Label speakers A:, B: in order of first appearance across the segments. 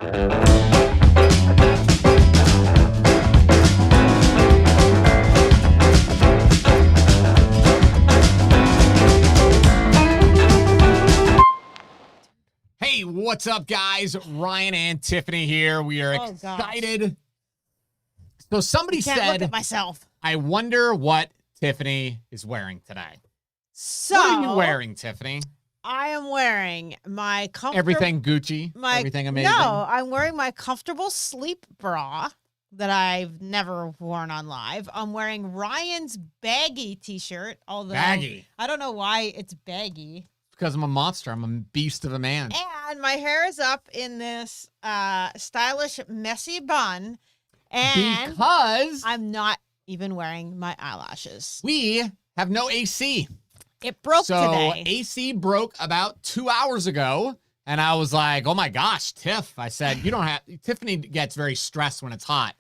A: Hey, what's up, guys? Ryan and Tiffany here. We are excited. So somebody said,
B: look at myself.
A: I wonder what Tiffany is wearing today.
B: So,
A: what are you wearing, Tiffany?
B: I am wearing my comfortable...
A: Everything Gucci? Everything amazing?
B: No, I'm wearing my comfortable sleep bra that I've never worn on live. I'm wearing Ryan's baggy t-shirt, although...
A: Baggy?
B: I don't know why it's baggy.
A: Because I'm a monster. I'm a beast of a man.
B: And my hair is up in this stylish, messy bun. And
A: because
B: I'm not even wearing my eyelashes.
A: We have no AC.
B: It broke today.
A: So AC broke about 2 hours ago. And I was like, oh my gosh, Tiff. I said, you don't have... Tiffany gets very stressed when it's hot.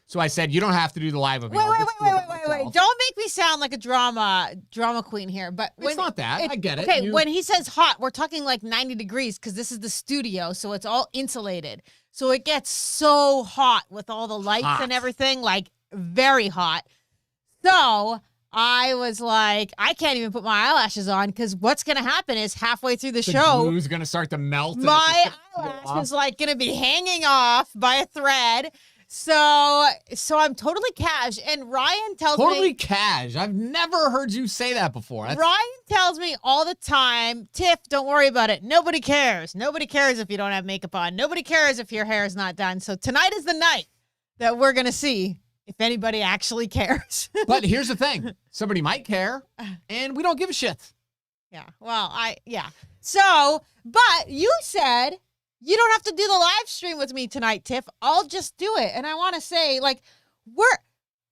A: So I said, you don't have to do the live event.
B: Wait. Don't make me sound like a drama queen here. But
A: it's not that. I get it.
B: Okay, when he says hot, we're talking like 90 degrees because this is the studio, so it's all insulated. So it gets so hot with all the lights and everything, like very hot. So I was like, I can't even put my eyelashes on because what's going to happen is halfway through the show,
A: glue's going to start to melt.
B: My eyelash is like going to be hanging off by a thread. So I'm totally cash, and Ryan tells me...
A: Totally cash? I've never heard you say that before.
B: Ryan tells me all the time, Tiff, don't worry about it. Nobody cares. Nobody cares if you don't have makeup on. Nobody cares if your hair is not done. So tonight is the night that we're going to see if anybody actually cares.
A: But here's the thing. Somebody might care, and we don't give a shit.
B: Yeah, well, So, but you said... You don't have to do the live stream with me tonight, Tiff. I'll just do it. And I want to say, like,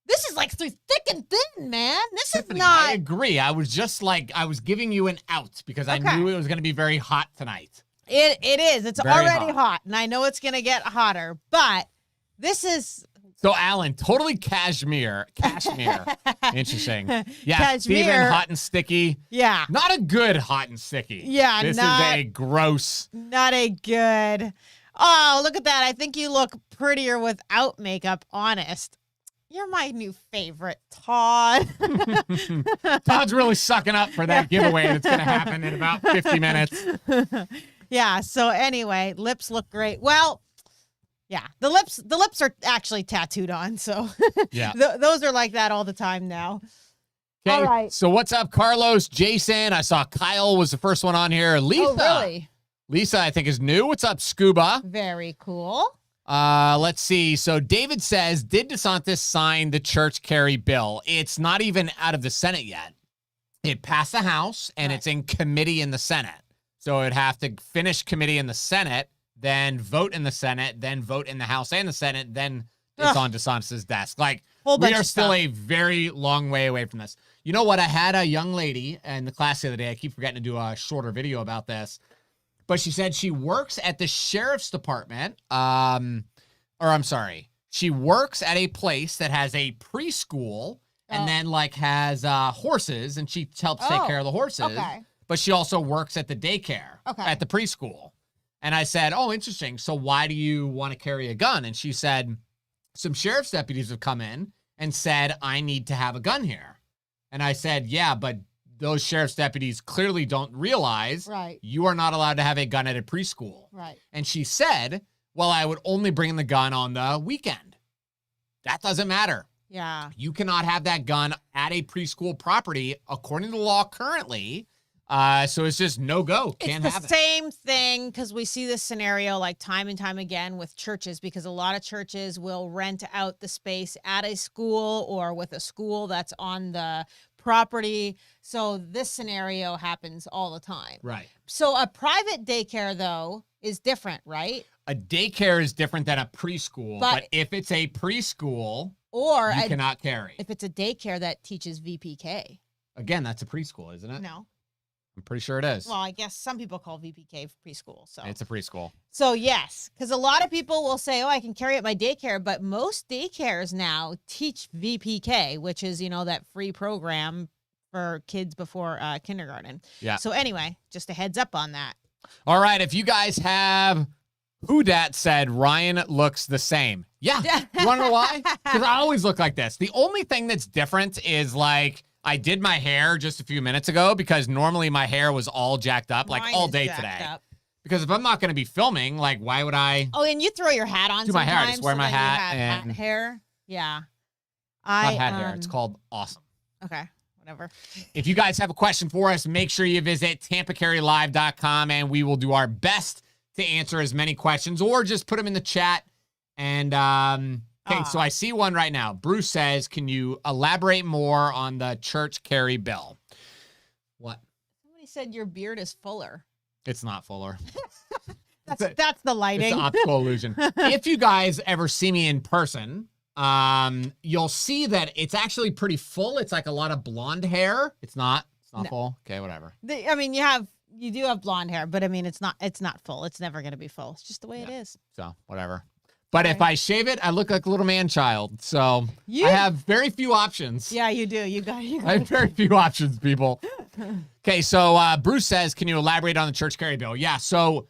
B: this is like through thick and thin, man. This
A: Tiffany,
B: is not...
A: I agree. I was just like, I was giving you an out because I knew it was going to be very hot tonight.
B: It is. It's
A: very
B: already hot. And I know it's going to get hotter. But this is...
A: So, Alan, totally cashmere. Interesting. Yeah,
B: cashmere.
A: Steven, hot and sticky.
B: Yeah.
A: Not a good hot and sticky.
B: Yeah,
A: This is a gross.
B: Not a good. Oh, look at that. I think you look prettier without makeup, honest. You're my new favorite, Todd.
A: Todd's really sucking up for that giveaway that's going to happen in about 50 minutes.
B: Yeah, so anyway, lips look great. Well... Yeah, the lips are actually tattooed on, so
A: yeah,
B: those are like that all the time now.
A: Okay,
B: all right.
A: So what's up, Carlos, Jason? I saw Kyle was the first one on here. Lisa,
B: really?
A: Lisa, I think is new. What's up, Scuba?
B: Very cool.
A: Let's see. So David says, did DeSantis sign the church carry bill? It's not even out of the Senate yet. It passed the House, and it's in committee in the Senate. So it'd have to finish committee in the Senate, then vote in the Senate, then vote in the House and the Senate, then it's on DeSantis' desk. Like, we are still a very long way away from this. You know what? I had a young lady in the class the other day. I keep forgetting to do a shorter video about this. But she said she works at the sheriff's department. She works at a place that has a preschool and then, like, has horses, and she helps take care of the horses.
B: Okay.
A: But she also works at the daycare at the preschool. And I said, oh, interesting. So why do you want to carry a gun? And she said, some sheriff's deputies have come in and said, I need to have a gun here. And I said, yeah, but those sheriff's deputies clearly don't realize you are not allowed to have a gun at a preschool.
B: Right.
A: And she said, well, I would only bring the gun on the weekend. That doesn't matter.
B: Yeah.
A: You cannot have that gun at a preschool property according to the law currently. So it's just no go. Can't have it.
B: It's the same thing because we see this scenario like time and time again with churches because a lot of churches will rent out the space at a school or with a school that's on the property. So this scenario happens all the time.
A: Right.
B: So a private daycare, though, is different, right?
A: A daycare is different than a preschool. But if it's a preschool, you cannot carry.
B: If it's a daycare that teaches VPK.
A: Again, that's a preschool, isn't it?
B: No.
A: I'm pretty sure it is.
B: Well, I guess some people call VPK preschool. So
A: it's a preschool.
B: So yes, because a lot of people will say, oh, I can carry it at my daycare, but most daycares now teach VPK, which is, that free program for kids before kindergarten.
A: Yeah.
B: So anyway, just a heads up on that.
A: All right. If you guys have Who Dat said Ryan looks the same. Yeah. You want to know why? Because I always look like this. The only thing that's different is like I did my hair just a few minutes ago because normally my hair was all jacked up like
B: Mine
A: all
B: is
A: day
B: jacked
A: today.
B: up.
A: Because if I'm not going to be filming, like why would I?
B: Oh, and you throw your hat on
A: do my hair? I just
B: sometimes
A: wear
B: so
A: my
B: that you
A: hat
B: have
A: and
B: hat hair. Yeah.
A: not hat hair. It's called awesome.
B: Okay. Whatever.
A: If you guys have a question for us, make sure you visit TampaCarryLive.com and we will do our best to answer as many questions or just put them in the chat. And okay, so I see one right now. Bruce says, can you elaborate more on the church carry bill? What?
B: Somebody said your beard is fuller.
A: It's not fuller.
B: That's the lighting.
A: It's an optical illusion. If you guys ever see me in person, you'll see that it's actually pretty full. It's like a lot of blonde hair. It's not full. Okay, whatever.
B: I mean, you do have blonde hair, but I mean, it's not full. It's never going to be full. It's just the way it is.
A: So whatever. But if I shave it, I look like a little man child. So I have very few options.
B: Yeah, you do.
A: I have very few options, people. Okay, so Bruce says, can you elaborate on the church carry bill? Yeah, so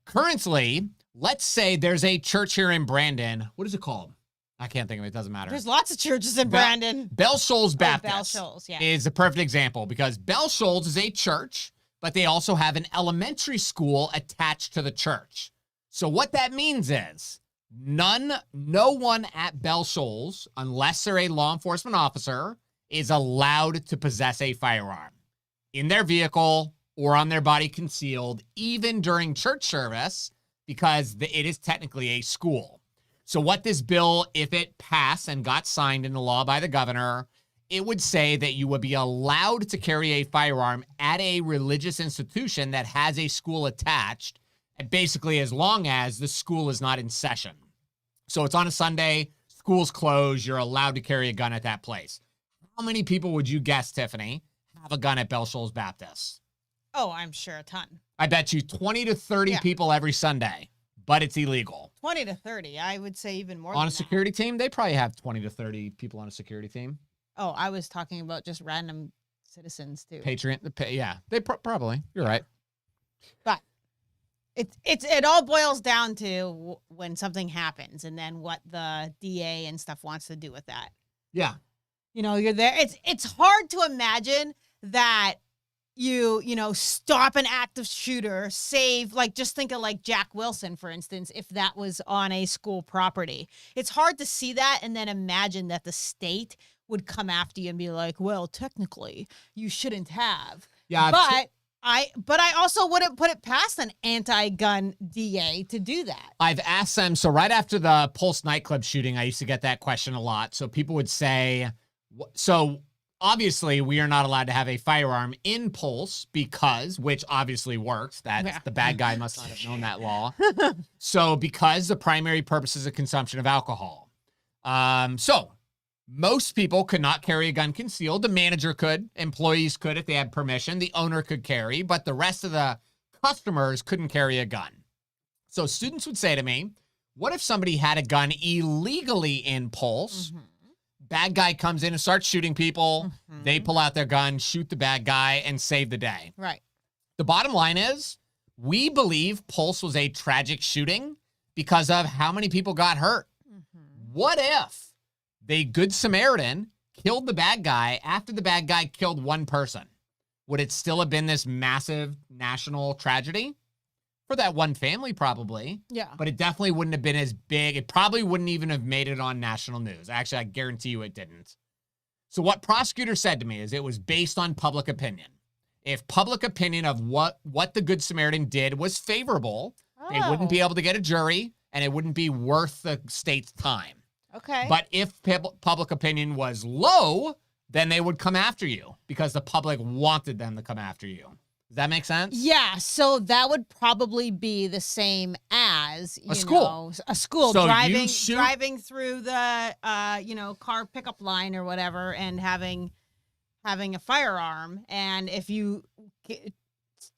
A: currently, let's say there's a church here in Brandon. What is it called? I can't think of it. It doesn't matter.
B: There's lots of churches in Brandon.
A: Bell Shoals Baptist
B: Bell Shoals, yeah.
A: is a perfect example because Bell Shoals is a church, but they also have an elementary school attached to the church. So what that means is no one at Bell Shoals, unless they're a law enforcement officer, is allowed to possess a firearm in their vehicle or on their body concealed, even during church service, because it is technically a school. So what this bill, if it passed and got signed into law by the governor, it would say that you would be allowed to carry a firearm at a religious institution that has a school attached, and basically as long as the school is not in session. So it's on a Sunday, school's closed, you're allowed to carry a gun at that place. How many people would you guess, Tiffany, have a gun at Bell Shoals Baptist?
B: Oh, I'm sure a ton.
A: I bet you 20 to 30 people every Sunday, but it's illegal.
B: 20 to 30. I would say even more
A: on
B: than
A: a security team, they probably have 20 to 30 people on a security team.
B: Oh, I was talking about just random citizens too.
A: Yeah, they probably. You're right.
B: But it all boils down to when something happens and then what the DA and stuff wants to do with that.
A: Yeah.
B: You know, you're there. It's hard to imagine that you stop an active shooter, save, like, just think of like Jack Wilson, for instance, if that was on a school property. It's hard to see that and then imagine that the state would come after you and be like, well, technically you shouldn't have.
A: Yeah.
B: But I also wouldn't put it past an anti-gun DA to do that.
A: I've asked them. So right after the Pulse nightclub shooting, I used to get that question a lot. So people would say, so obviously we are not allowed to have a firearm in Pulse because, which obviously works. The bad guy must not have known that law. So because the primary purpose is a consumption of alcohol. So most people could not carry a gun concealed. The manager could, employees could if they had permission. The owner could carry, but the rest of the customers couldn't carry a gun. So students would say to me, what if somebody had a gun illegally in Pulse? Mm-hmm. Bad guy comes in and starts shooting people. Mm-hmm. They pull out their gun, shoot the bad guy, and save the day.
B: Right.
A: The bottom line is, we believe Pulse was a tragic shooting because of how many people got hurt. Mm-hmm. What if the Good Samaritan killed the bad guy after the bad guy killed one person? Would it still have been this massive national tragedy? For that one family, probably.
B: Yeah.
A: But it definitely wouldn't have been as big. It probably wouldn't even have made it on national news. Actually, I guarantee you it didn't. So what prosecutors said to me is it was based on public opinion. If public opinion of what the Good Samaritan did was favorable, they wouldn't be able to get a jury, and it wouldn't be worth the state's time.
B: Okay.
A: But if public opinion was low, then they would come after you because the public wanted them to come after you. Does that make sense?
B: Yeah, so that would probably be the same as
A: a school.
B: A school
A: so
B: driving through the car pickup line or whatever, and having a firearm. And if you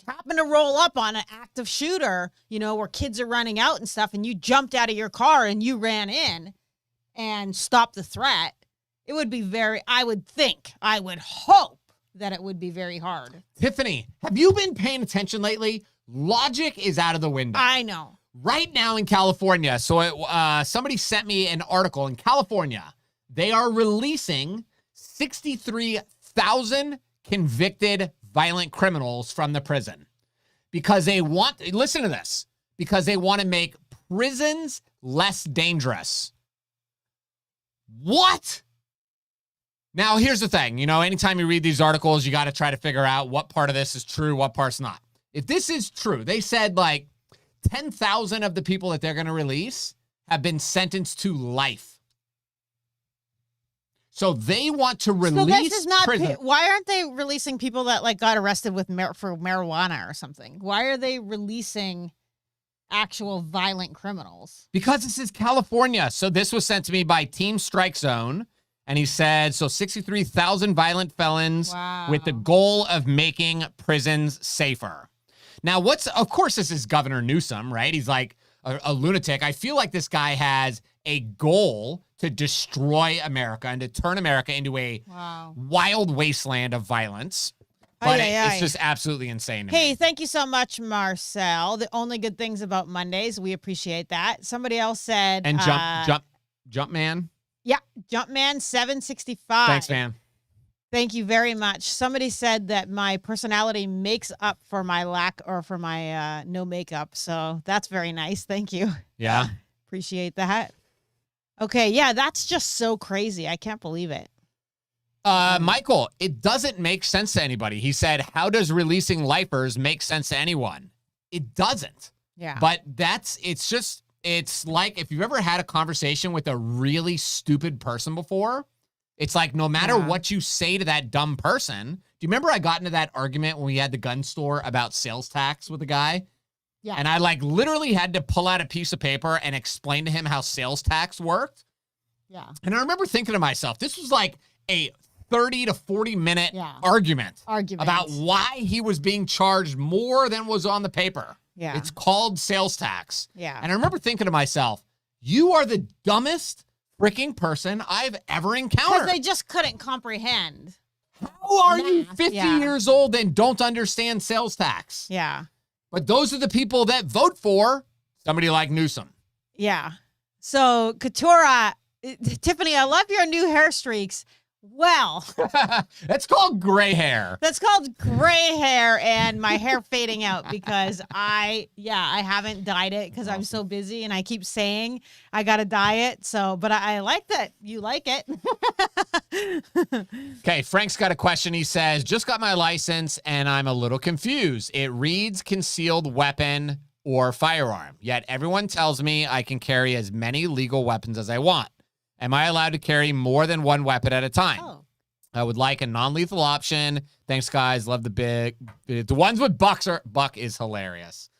B: happen to roll up on an active shooter, where kids are running out and stuff, and you jumped out of your car and you ran in and stopped the threat, it would be I would hope that it would be very hard.
A: Tiffany, have you been paying attention lately? Logic is out of the window.
B: I know.
A: right now in California. So somebody sent me an article in California. They are releasing 63,000 convicted violent criminals from the prison because they want, listen to this, because they want to make prisons less dangerous. What? Now, here's the thing. You know, anytime you read these articles, you got to try to figure out what part of this is true, what part's not. If this is true, they said like 10,000 of the people that they're going to release have been sentenced to life. So they want to release. So this is not.
B: Why aren't they releasing people that like got arrested with for marijuana or something? Why are they releasing actual violent criminals?
A: Because this is California. So this was sent to me by Team Strike Zone, and he said 63,000 violent felons with the goal of making prisons safer. Now, of course, this is Governor Newsom, right? He's like a lunatic. I feel like this guy has a goal to destroy America and to turn America into a wild wasteland of violence. But it's just absolutely insane to me.
B: Hey, thank you so much, Marcel. The only good things about Mondays. We appreciate that. Somebody else said...
A: And Jump Man?
B: Yeah, Jumpman 765.
A: Thanks, man.
B: Thank you very much. Somebody said that my personality makes up for my lack or for my no makeup. So that's very nice. Thank you.
A: Yeah.
B: Appreciate that. Okay, yeah, that's just so crazy. I can't believe it.
A: Michael, it doesn't make sense to anybody. He said, how does releasing lifers make sense to anyone? It doesn't.
B: Yeah.
A: But it's like if you've ever had a conversation with a really stupid person before, it's like no matter what you say to that dumb person. Do you remember I got into that argument when we had the gun store about sales tax with a guy?
B: Yeah.
A: And I like literally had to pull out a piece of paper and explain to him how sales tax worked.
B: Yeah.
A: And I remember thinking to myself, this was like a 30 to 40 minute argument about why he was being charged more than was on the paper.
B: Yeah.
A: It's called sales tax.
B: Yeah.
A: And I remember thinking to myself, you are the dumbest freaking person I've ever encountered.
B: Because they just couldn't comprehend.
A: How are you 50 years old and don't understand sales tax?
B: Yeah.
A: But those are the people that vote for somebody like Newsom.
B: Yeah. So, Katura, Tiffany, I love your new hair streaks. Well,
A: that's called gray hair.
B: That's called gray hair and my hair fading out because I haven't dyed it because I'm so busy and I keep saying I got to dye it. So, but I like that you like it.
A: Okay, Frank's got a question. He says, just got my license and I'm a little confused. It reads concealed weapon or firearm, yet everyone tells me I can carry as many legal weapons as I want. Am I allowed to carry more than one weapon at a time?
B: Oh.
A: I would like a non-lethal option. Thanks, guys. Love the ones with Buck is hilarious.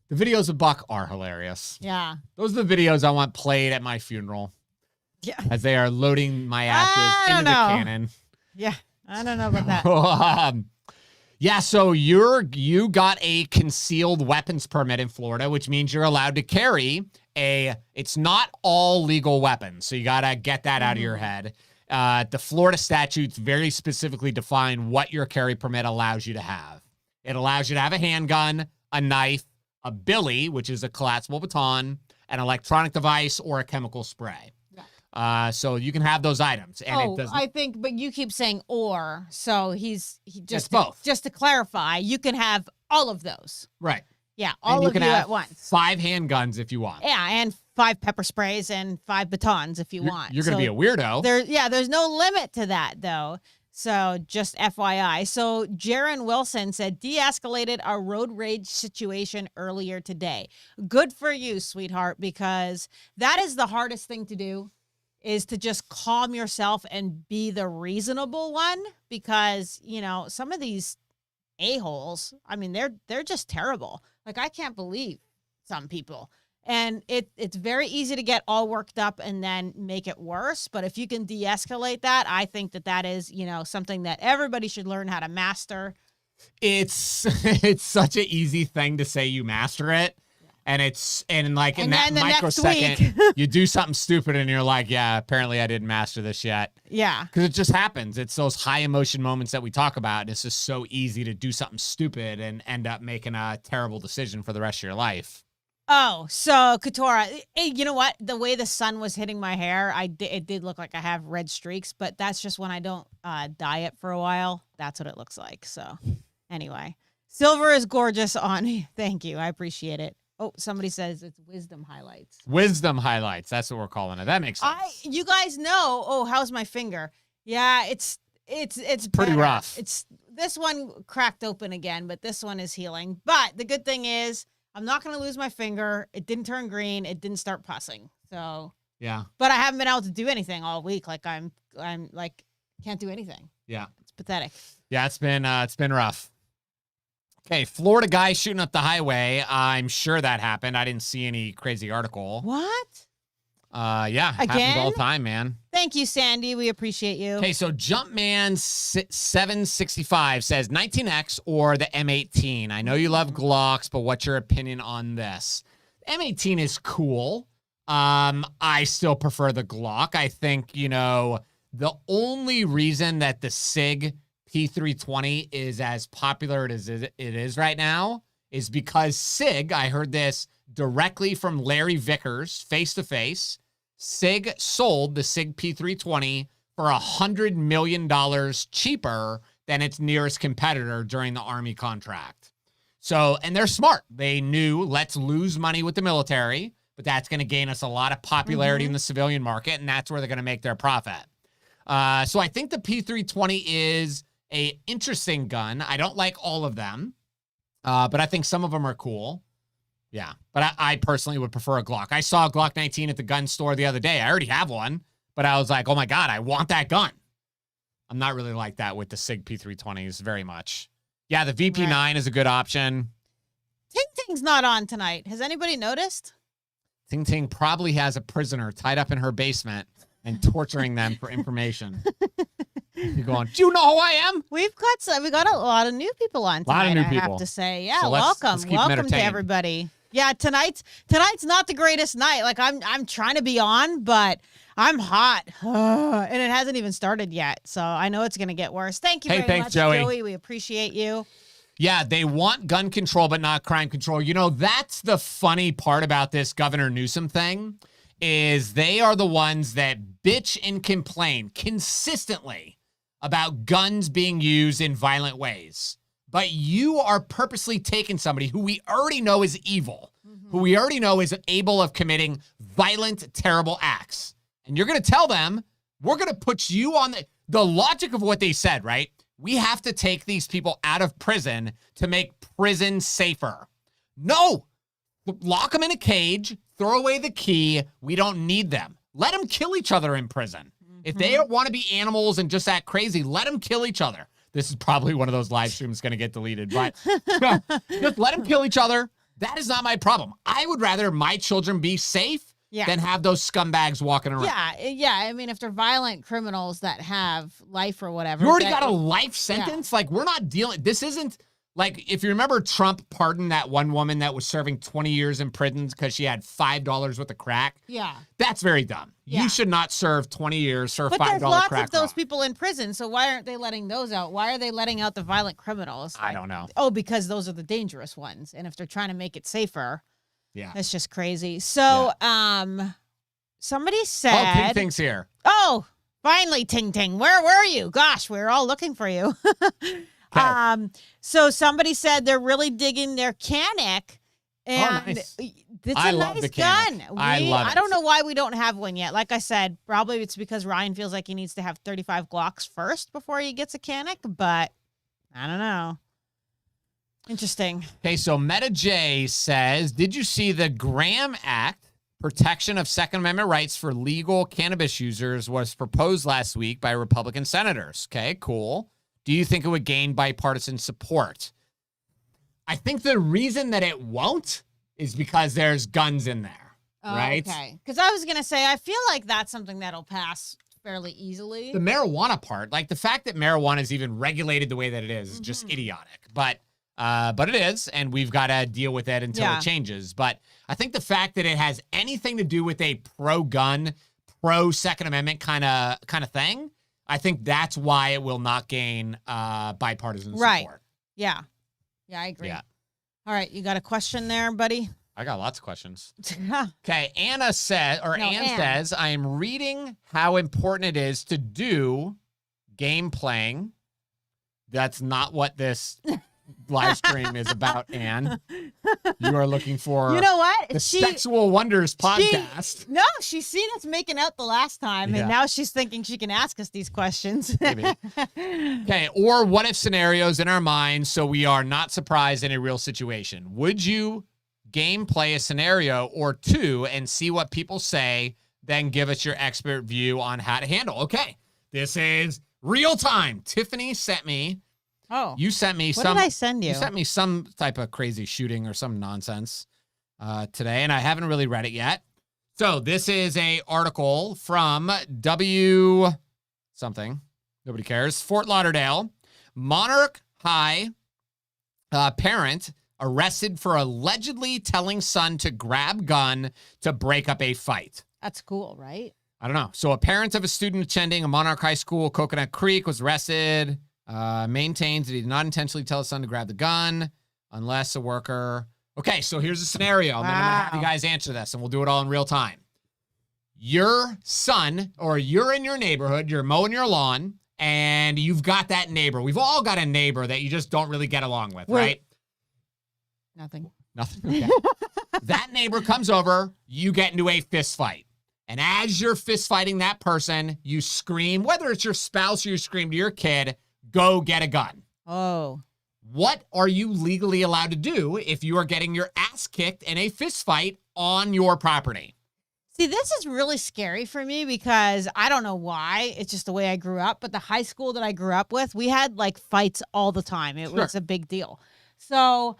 A: The videos of Buck are hilarious.
B: Yeah.
A: Those are the videos I want played at my funeral.
B: Yeah.
A: As they are loading my ashes into the cannon.
B: Yeah. I don't know about that.
A: Yeah, so you got a concealed weapons permit in Florida, which means you're allowed to carry it's not all legal weapons. So you got to get that out of your head. The Florida statutes very specifically define what your carry permit allows you to have. It allows you to have a handgun, a knife, a billy, which is a collapsible baton, an electronic device, or a chemical spray. So you can have those items. And
B: I think, but you keep saying or, so it's
A: both.
B: Just to clarify, you can have all of those.
A: Right.
B: Yeah, all of you at once.
A: 5 handguns if you want.
B: Yeah, and 5 pepper sprays and 5 batons if you want.
A: You're going to be a weirdo.
B: There's no limit to that, though. So just FYI. So Jaron Wilson said, de-escalated our road rage situation earlier today. Good for you, sweetheart, because that is the hardest thing to do, is to just calm yourself and be the reasonable one, because, you know, some of these a-holes, I mean, they're just terrible. Like, I can't believe some people. And it's very easy to get all worked up and then make it worse. But if you can de-escalate that, I think that is, you know, something that everybody should learn how to master.
A: It's such an easy thing to say you master it. And in that microsecond, you do something stupid and you're like, yeah, apparently I didn't master this yet.
B: Yeah.
A: Because it just happens. It's those high emotion moments that we talk about. And it's just so easy to do something stupid and end up making a terrible decision for the rest of your life.
B: Oh, so Katora, hey, you know what? The way the sun was hitting my hair, it did look like I have red streaks, but that's just when I don't dye it for a while. That's what it looks like. So anyway, silver is gorgeous on. Thank you. I appreciate it. Oh, somebody says it's wisdom highlights.
A: Wisdom highlights. That's what we're calling it. That makes sense.
B: You guys know. Oh, how's my finger? Yeah, it's
A: pretty
B: better.
A: rough.
B: It's this one cracked open again, but this one is healing. But the good thing is I'm not going to lose my finger. It didn't turn green. It didn't start pussing. So
A: yeah.
B: But I haven't been able to do anything all week. Like I'm like can't do anything.
A: Yeah.
B: It's pathetic.
A: Yeah, it's been rough. Okay, Florida guy shooting up the highway. I'm sure that happened. I didn't see any crazy article.
B: What?
A: Yeah, happens all the time, man.
B: Thank you, Sandy. We appreciate you.
A: Okay, so Jumpman765 says 19X or the M18. I know you love Glocks, but what's your opinion on this? M18 is cool. I still prefer the Glock. I think, the only reason that the SIG P320 is as popular as it is right now is because SIG, I heard this directly from Larry Vickers, face-to-face, SIG sold the SIG P320 for $100 million cheaper than its nearest competitor during the Army contract. So, and they're smart. They knew, let's lose money with the military, but that's going to gain us a lot of popularity in the civilian market, and that's where they're going to make their profit. So I think the P320 is an interesting gun. I don't like all of them, but I think some of them are cool. Yeah, but I personally would prefer a Glock. I saw a Glock 19 at the gun store the other day. I already have one, but I was like, oh my God, I want that gun. I'm not really like that with the SIG P320s very much. Yeah, the VP9 is a good option.
B: Ting Ting's not on tonight. Has anybody noticed?
A: Ting Ting probably has a prisoner tied up in her basement and torturing them for information. You're going, do you know who I am?
B: We got a lot of new people on tonight, I have to say. Yeah,
A: so
B: welcome to everybody. Yeah, tonight's not the greatest night. Like I'm trying to be on, but I'm hot. And it hasn't even started yet. So I know it's going to get worse. Thank you very much, Joey. We appreciate you.
A: Yeah, they want gun control, but not crime control. That's the funny part about this Governor Newsom thing is they are the ones that bitch and complain consistently about guns being used in violent ways. But you are purposely taking somebody who we already know is evil, who we already know is able of committing violent, terrible acts. And you're going to tell them, we're going to put you on the logic of what they said, right? We have to take these people out of prison to make prison safer. No, lock them in a cage, throw away the key. We don't need them. Let them kill each other in prison. If they want to be animals and just act crazy, let them kill each other. This is probably one of those live streams going to get deleted, but just let them kill each other. That is not my problem. I would rather my children be safe than have those scumbags walking around.
B: Yeah. I mean, if they're violent criminals that have life or whatever.
A: You already got a life sentence? Yeah. Like, we're not dealing. This isn't like, if you remember Trump pardoned that one woman that was serving 20 years in prison because she had $5 worth of crack. Yeah. That's very dumb. Yeah. You should not serve 20 years, serve $5 crack.
B: But there's lots of those people in prison, so why aren't they letting those out? Why are they letting out the violent criminals?
A: I don't know.
B: Oh, because those are the dangerous ones. And if they're trying to make it safer, that's just crazy. So, somebody said...
A: Oh, Ting Ting's here.
B: Oh, finally, Ting Ting. Where were you? Gosh, we were all looking for you. So somebody said they're really digging their Canik. And
A: nice.
B: It's a nice gun.
A: I love it.
B: I don't know why we don't have one yet. Like I said, probably it's because Ryan feels like he needs to have 35 Glocks first before he gets a Canik, but I don't know. Interesting.
A: Okay, so Meta J says, did you see the Graham Act, Protection of Second Amendment Rights for Legal Cannabis Users, was proposed last week by Republican senators? Okay, cool. Do you think it would gain bipartisan support? I think the reason that it won't is because there's guns in there, right?
B: Okay. Because I was going to say, I feel like that's something that'll pass fairly easily.
A: The marijuana part, like the fact that marijuana is even regulated the way that it is just idiotic. But it is, and we've got to deal with it until it changes. But I think the fact that it has anything to do with a pro-gun, pro-Second Amendment kind of thing, I think that's why it will not gain bipartisan support.
B: Right. Yeah. Yeah, I agree. Yeah. All right. You got a question there, buddy?
A: I got lots of questions. Okay, Anne says, I am reading how important it is to do game playing. That's not what this live stream is about, Anne. You are looking for
B: you know what?
A: the Sexual Wonders podcast.
B: She's seen us making out the last time, and now she's thinking she can ask us these questions.
A: Maybe. Okay, or what if scenarios in our minds so we are not surprised in a real situation. Would you game play a scenario or two and see what people say, then give us your expert view on how to handle? Okay, this is real time. Tiffany sent me.
B: Oh,
A: you sent me
B: what did I send you?
A: You sent me some type of crazy shooting or some nonsense today, and I haven't really read it yet. So this is a article from W something. Nobody cares. Fort Lauderdale. Monarch High parent arrested for allegedly telling son to grab gun to break up a fight.
B: That's cool, right?
A: I don't know. So a parent of a student attending a Monarch High School, Coconut Creek, was arrested. Maintains that he did not intentionally tell his son to grab the gun unless a worker. Okay, so here's a scenario. And then I'm going to have you guys answer this, and we'll do it all in real time. Your son, or you're in your neighborhood, you're mowing your lawn, and you've got that neighbor. We've all got a neighbor that you just don't really get along with, right?
B: Nothing.
A: Okay. That neighbor comes over, you get into a fist fight. And as you're fist fighting that person, you scream, whether it's your spouse or you scream to your kid, go get a gun.
B: Oh.
A: What are you legally allowed to do if you are getting your ass kicked in a fist fight on your property?
B: See, this is really scary for me because I don't know why. It's just the way I grew up. But the high school that I grew up with, we had like fights all the time. It was a big deal. So,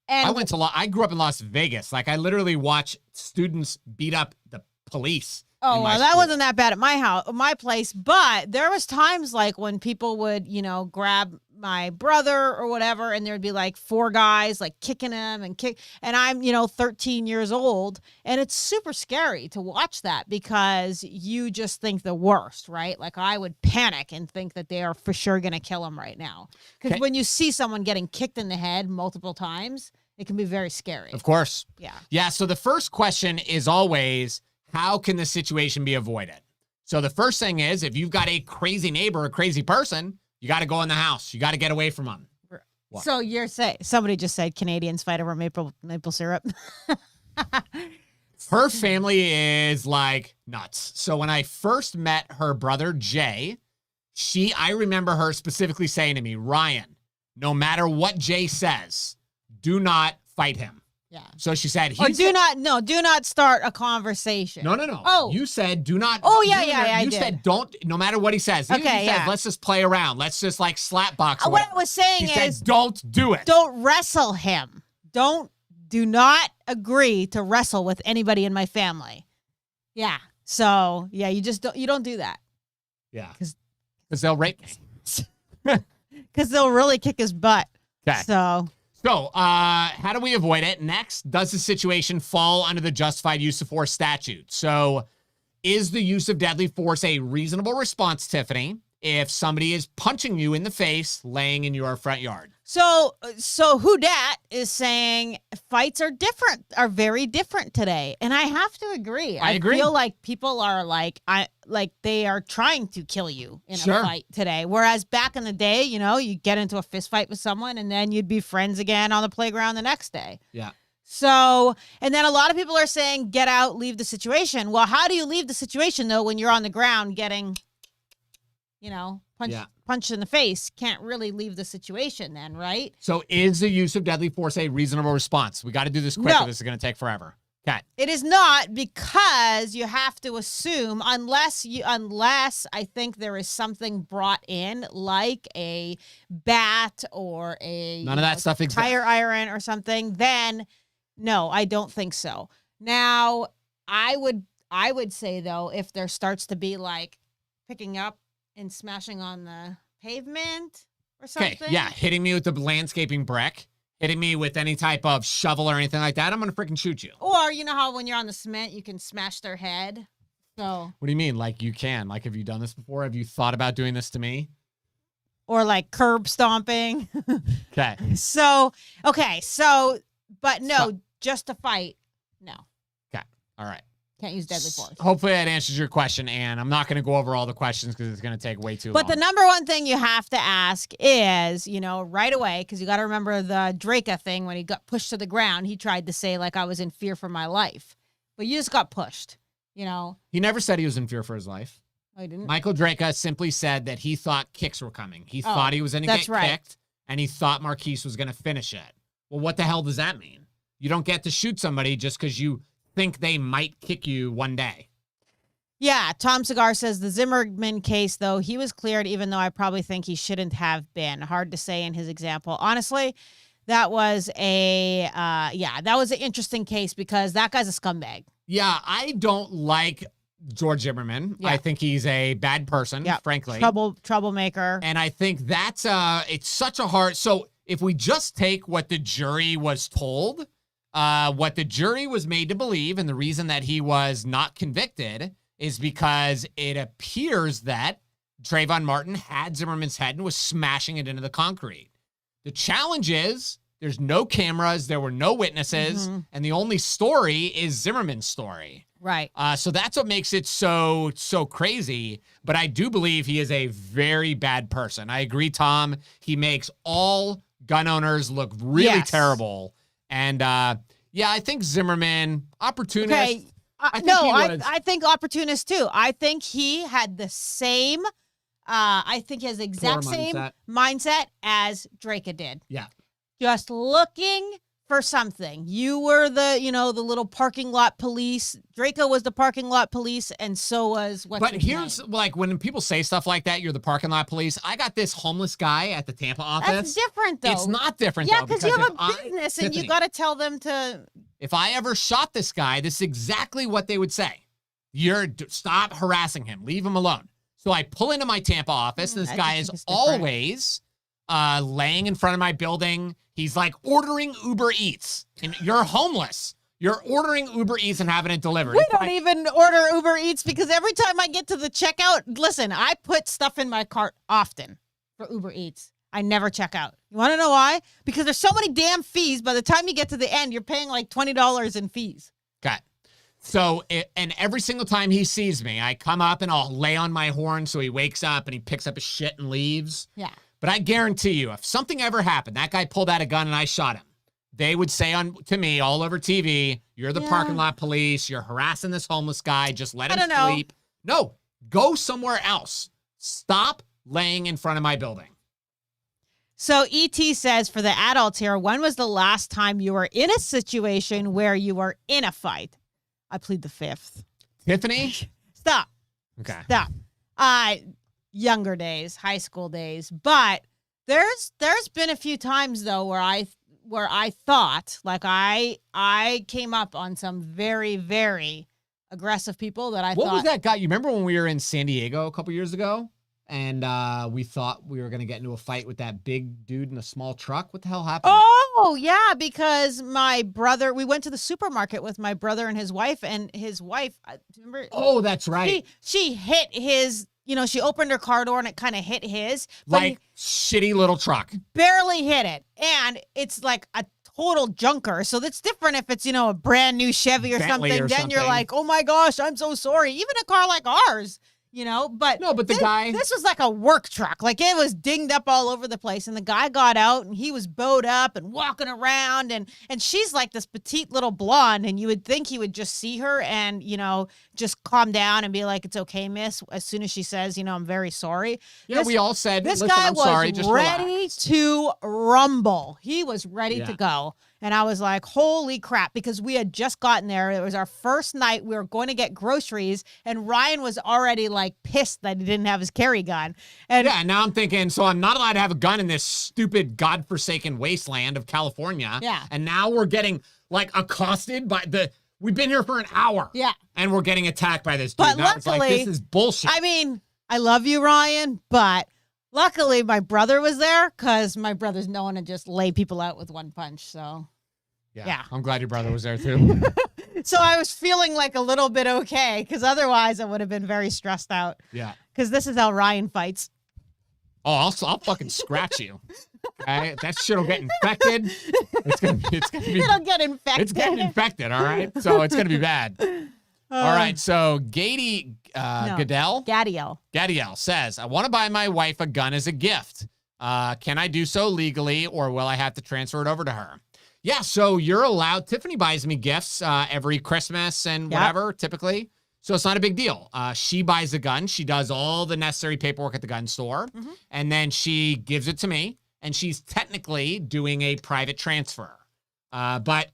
B: and
A: I grew up in Las Vegas. Like I literally watched students beat up the police.
B: Oh, well, that wasn't that bad at my place. But there was times like when people would, grab my brother or whatever, and there'd be like four guys like kicking him and I'm, 13 years old, and it's super scary to watch that because you just think the worst, right? Like I would panic and think that they are for sure going to kill him right now. Because when you see someone getting kicked in the head multiple times, it can be very scary.
A: Of course.
B: Yeah.
A: Yeah. So the first question is always, how can the situation be avoided? So the first thing is, if you've got a crazy neighbor, a crazy person, you got to go in the house. You got to get away from them. What?
B: So you're saying, somebody just said Canadians fight over maple syrup.
A: Her family is like nuts. So when I first met her brother, Jay, I remember her specifically saying to me, Ryan, no matter what Jay says, do not fight him.
B: Yeah.
A: So she said,
B: do not start a conversation.
A: No.
B: Oh.
A: You said do not.
B: Oh, yeah,
A: You said don't, no matter what he says. He said, let's just play around. Let's just like slap box.
B: What I was saying is,
A: don't do it.
B: Don't wrestle him. Do not agree to wrestle with anybody in my family. Yeah. So, yeah, you don't do that.
A: Yeah. Because they'll rape me.
B: Because they'll really kick his butt.
A: Okay.
B: So,
A: how do we avoid it? Next, does the situation fall under the justified use of force statute? So, is the use of deadly force a reasonable response, Tiffany, if somebody is punching you in the face laying in your front yard?
B: So who dat is saying fights are very different today. And I have to agree. I agree. Feel like people are like they are trying to kill you in a fight today. Whereas back in the day, you get into a fist fight with someone and then you'd be friends again on the playground the next day.
A: Yeah.
B: So, and then a lot of people are saying, get out, leave the situation. Well, how do you leave the situation though, when you're on the ground getting, punched in the face? Can't really leave the situation then, right?
A: So is the use of deadly force a reasonable response? We got to do this quick.
B: No.
A: This is going to take forever. Okay.
B: It is not, because you have to assume, unless I think there is something brought in like a bat or
A: none of that stuff exists.
B: Tire iron or something, then no, I don't think so. Now, I would say though, if there starts to be like picking up and smashing on the pavement or something.
A: Okay, yeah, hitting me with the landscaping brick, hitting me with any type of shovel or anything like that, I'm going to freaking shoot you.
B: Or you know how when you're on the cement, you can smash their head? So.
A: What do you mean? Like you can? Like, have you done this before? Have you thought about doing this to me?
B: Or like curb stomping.
A: Okay.
B: But no, just to fight. No.
A: Okay. All right.
B: Can't use deadly force.
A: Hopefully that answers your question, Ann. I'm not going to go over all the questions because it's going to take way too long.
B: But the number one thing you have to ask is, right away, because you got to remember the Draca thing when he got pushed to the ground. He tried to say, like, I was in fear for my life. But you just got pushed, He
A: never said he was in fear for his life.
B: Oh, he didn't?
A: Michael Draca simply said that he thought kicks were coming. He thought he was going to get kicked, and he thought Marquise was going to finish it. Well, what the hell does that mean? You don't get to shoot somebody just because you think they might kick you one day.
B: Yeah, Tom Cigar says the Zimmerman case, though, he was cleared, even though I probably think he shouldn't have been. Hard to say in his example. Honestly, that was that was an interesting case because that guy's a scumbag.
A: Yeah, I don't like George Zimmerman. Yeah. I think he's a bad person, frankly.
B: Troublemaker.
A: And I think that's it's such a hard. So if we just take what the jury was told, what the jury was made to believe, and the reason that he was not convicted is because it appears that Trayvon Martin had Zimmerman's head and was smashing it into the concrete. The challenge is there's no cameras, there were no witnesses, and the only story is Zimmerman's story.
B: Right.
A: So that's what makes it so crazy. But I do believe he is a very bad person. I agree, Tom. He makes all gun owners look really terrible. And I think Zimmerman, opportunist.
B: Okay. I think opportunist too. I think he had the same, I think his exact same mindset as Draca did.
A: Yeah.
B: Just looking for something. You were the little parking lot police. Draco was the parking lot police, and so was what's
A: But here's name? Like when people say stuff like that, you're the parking lot police. I got this homeless guy at the Tampa office.
B: That's different, though.
A: It's not different,
B: though.
A: Yeah,
B: because you have a business, and you got to tell them to.
A: If I ever shot this guy, this is exactly what they would say. Stop harassing him. Leave him alone. So I pull into my Tampa office. This guy is always laying in front of my building. He's like ordering Uber Eats. And you're homeless. You're ordering Uber Eats and having it delivered.
B: We don't even order Uber Eats because every time I get to the checkout, listen, I put stuff in my cart often for Uber Eats. I never check out. You want to know why? Because there's so many damn fees. By the time you get to the end, you're paying like $20 in fees.
A: Okay. So, and every single time he sees me, I come up and I'll lay on my horn so he wakes up and he picks up his shit and leaves.
B: Yeah.
A: But I guarantee you, if something ever happened, that guy pulled out a gun and I shot him, they would say to me all over TV, you're the parking lot police, you're harassing this homeless guy, just let him sleep. No, go somewhere else. Stop laying in front of my building.
B: So E.T. says, for the adults here, when was the last time you were in a situation where you were in a fight? I plead the fifth.
A: Tiffany?
B: Stop.
A: Okay.
B: Stop. Younger days, high school days. But there's been a few times, though, where I thought, like I came up on some very, very aggressive people that I thought.
A: What was that guy? You remember when we were in San Diego a couple years ago? And we thought we were going to get into a fight with that big dude in a small truck. What the hell happened?
B: Oh, yeah, because we went to the supermarket with my brother and his wife, remember?
A: Oh, that's right.
B: She hit his, she opened her car door and it kind of hit his.
A: Like shitty little truck.
B: Barely hit it. And it's like a total junker. So that's different if it's, a brand new Chevy or
A: Bentley
B: something. Then you're like, oh my gosh, I'm so sorry. Even a car like ours. But
A: the guy,
B: this was like a work truck. Like it was dinged up all over the place. And the guy got out and he was bowed up and walking around. And she's like this petite little blonde. And you would think he would just see her and, just calm down and be like, it's okay, miss. As soon as she says, I'm very sorry.
A: Yeah, we all said,
B: this
A: listen,
B: guy
A: I'm sorry,
B: was
A: just
B: ready
A: relax.
B: to rumble. He was ready to go. And I was like, holy crap, because we had just gotten there. It was our first night. We were going to get groceries. And Ryan was already like pissed that he didn't have his carry gun. And
A: now I'm thinking, so I'm not allowed to have a gun in this stupid godforsaken wasteland of California.
B: Yeah.
A: And now we're getting like accosted by we've been here for an hour.
B: Yeah.
A: And we're getting attacked by this dude.
B: But
A: now it's like, this is bullshit.
B: I mean, I love you, Ryan, but luckily my brother was there because my brother's known to just lay people out with one punch. So. Yeah.
A: I'm glad your brother was there too.
B: So I was feeling like a little bit okay because otherwise I would have been very stressed out.
A: Yeah.
B: Because this is how Ryan fights.
A: Oh, I'll fucking scratch you. Okay, that shit'll get infected. It's gonna be.
B: It'll get infected.
A: It's getting infected. All right, so it's gonna be bad. All right, so Gadiel says, I want to buy my wife a gun as a gift. Can I do so legally, or will I have to transfer it over to her? Yeah, so you're allowed. Tiffany buys me gifts every Christmas and whatever, typically. So it's not a big deal. She buys a gun. She does all the necessary paperwork at the gun store, and then she gives it to me, and she's technically doing a private transfer. But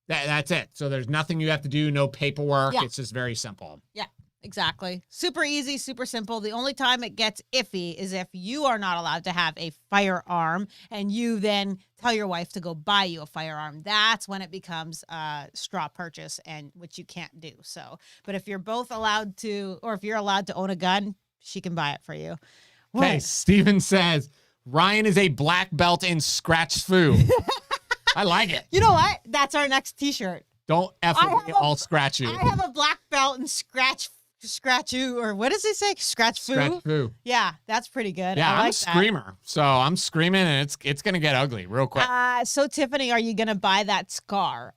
A: that's it. So there's nothing you have to do, no paperwork. Yeah. It's just very simple.
B: Yeah, exactly. Super easy, super simple. The only time it gets iffy is if you are not allowed to have a firearm and you then tell your wife to go buy you a firearm. That's when it becomes a straw purchase, and which you can't do. So, but if you're both allowed to, or if you're allowed to own a gun, she can buy it for you.
A: Okay, Steven says, Ryan is a black belt in scratch foo. I like it.
B: You know what? That's our next T-shirt.
A: Don't I'll scratch you.
B: I have a black belt in scratch you, or what does he say? Scratch foo?
A: Scratch foo.
B: Yeah, that's pretty good.
A: Yeah,
B: I'm
A: a screamer. So I'm screaming, and it's going to get ugly real quick.
B: So, Tiffany, are you going to buy that scar?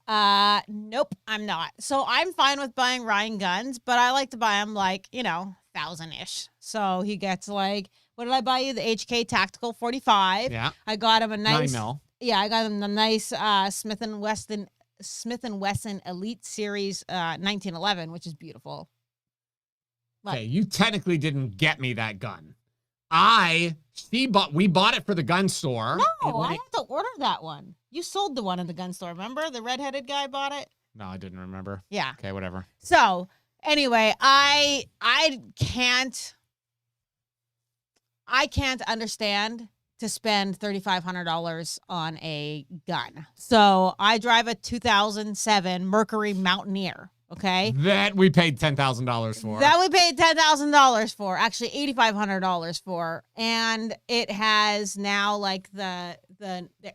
B: Nope, I'm not. So I'm fine with buying Ryan guns, but I like to buy them like, 1,000-ish. So he gets like, what did I buy you? The HK Tactical 45.
A: Yeah.
B: I got him a nice
A: 9mm.
B: Yeah, I got him the nice Smith & Wesson Elite Series 1911, which is beautiful.
A: What? Okay, you technically didn't get me that gun. We bought it for the gun store.
B: No, I had to order that one. You sold the one in the gun store, remember? The redheaded guy bought it?
A: No, I didn't remember.
B: Yeah.
A: Okay, whatever.
B: So, anyway, I can't understand to spend $3,500 on a gun. So I drive a 2007 Mercury Mountaineer, okay?
A: That we paid $10,000 for.
B: That we paid $10,000 for, actually $8,500 for. And it has now like the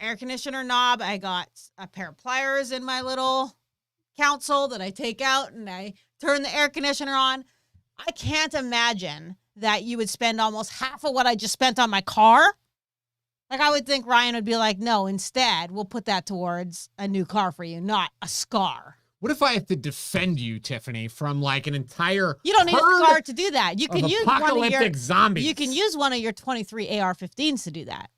B: air conditioner knob. I got a pair of pliers in my little console that I take out and I turn the air conditioner on. I can't imagine that you would spend almost half of what I just spent on my car. Like, I would think Ryan would be like, no, instead, we'll put that towards a new car for you, not a scar.
A: What if I have to defend you, Tiffany, from like an entire
B: You don't need a scar to do that. You can use
A: apocalyptic zombies.
B: You can use one of your 23 AR-15s to do that.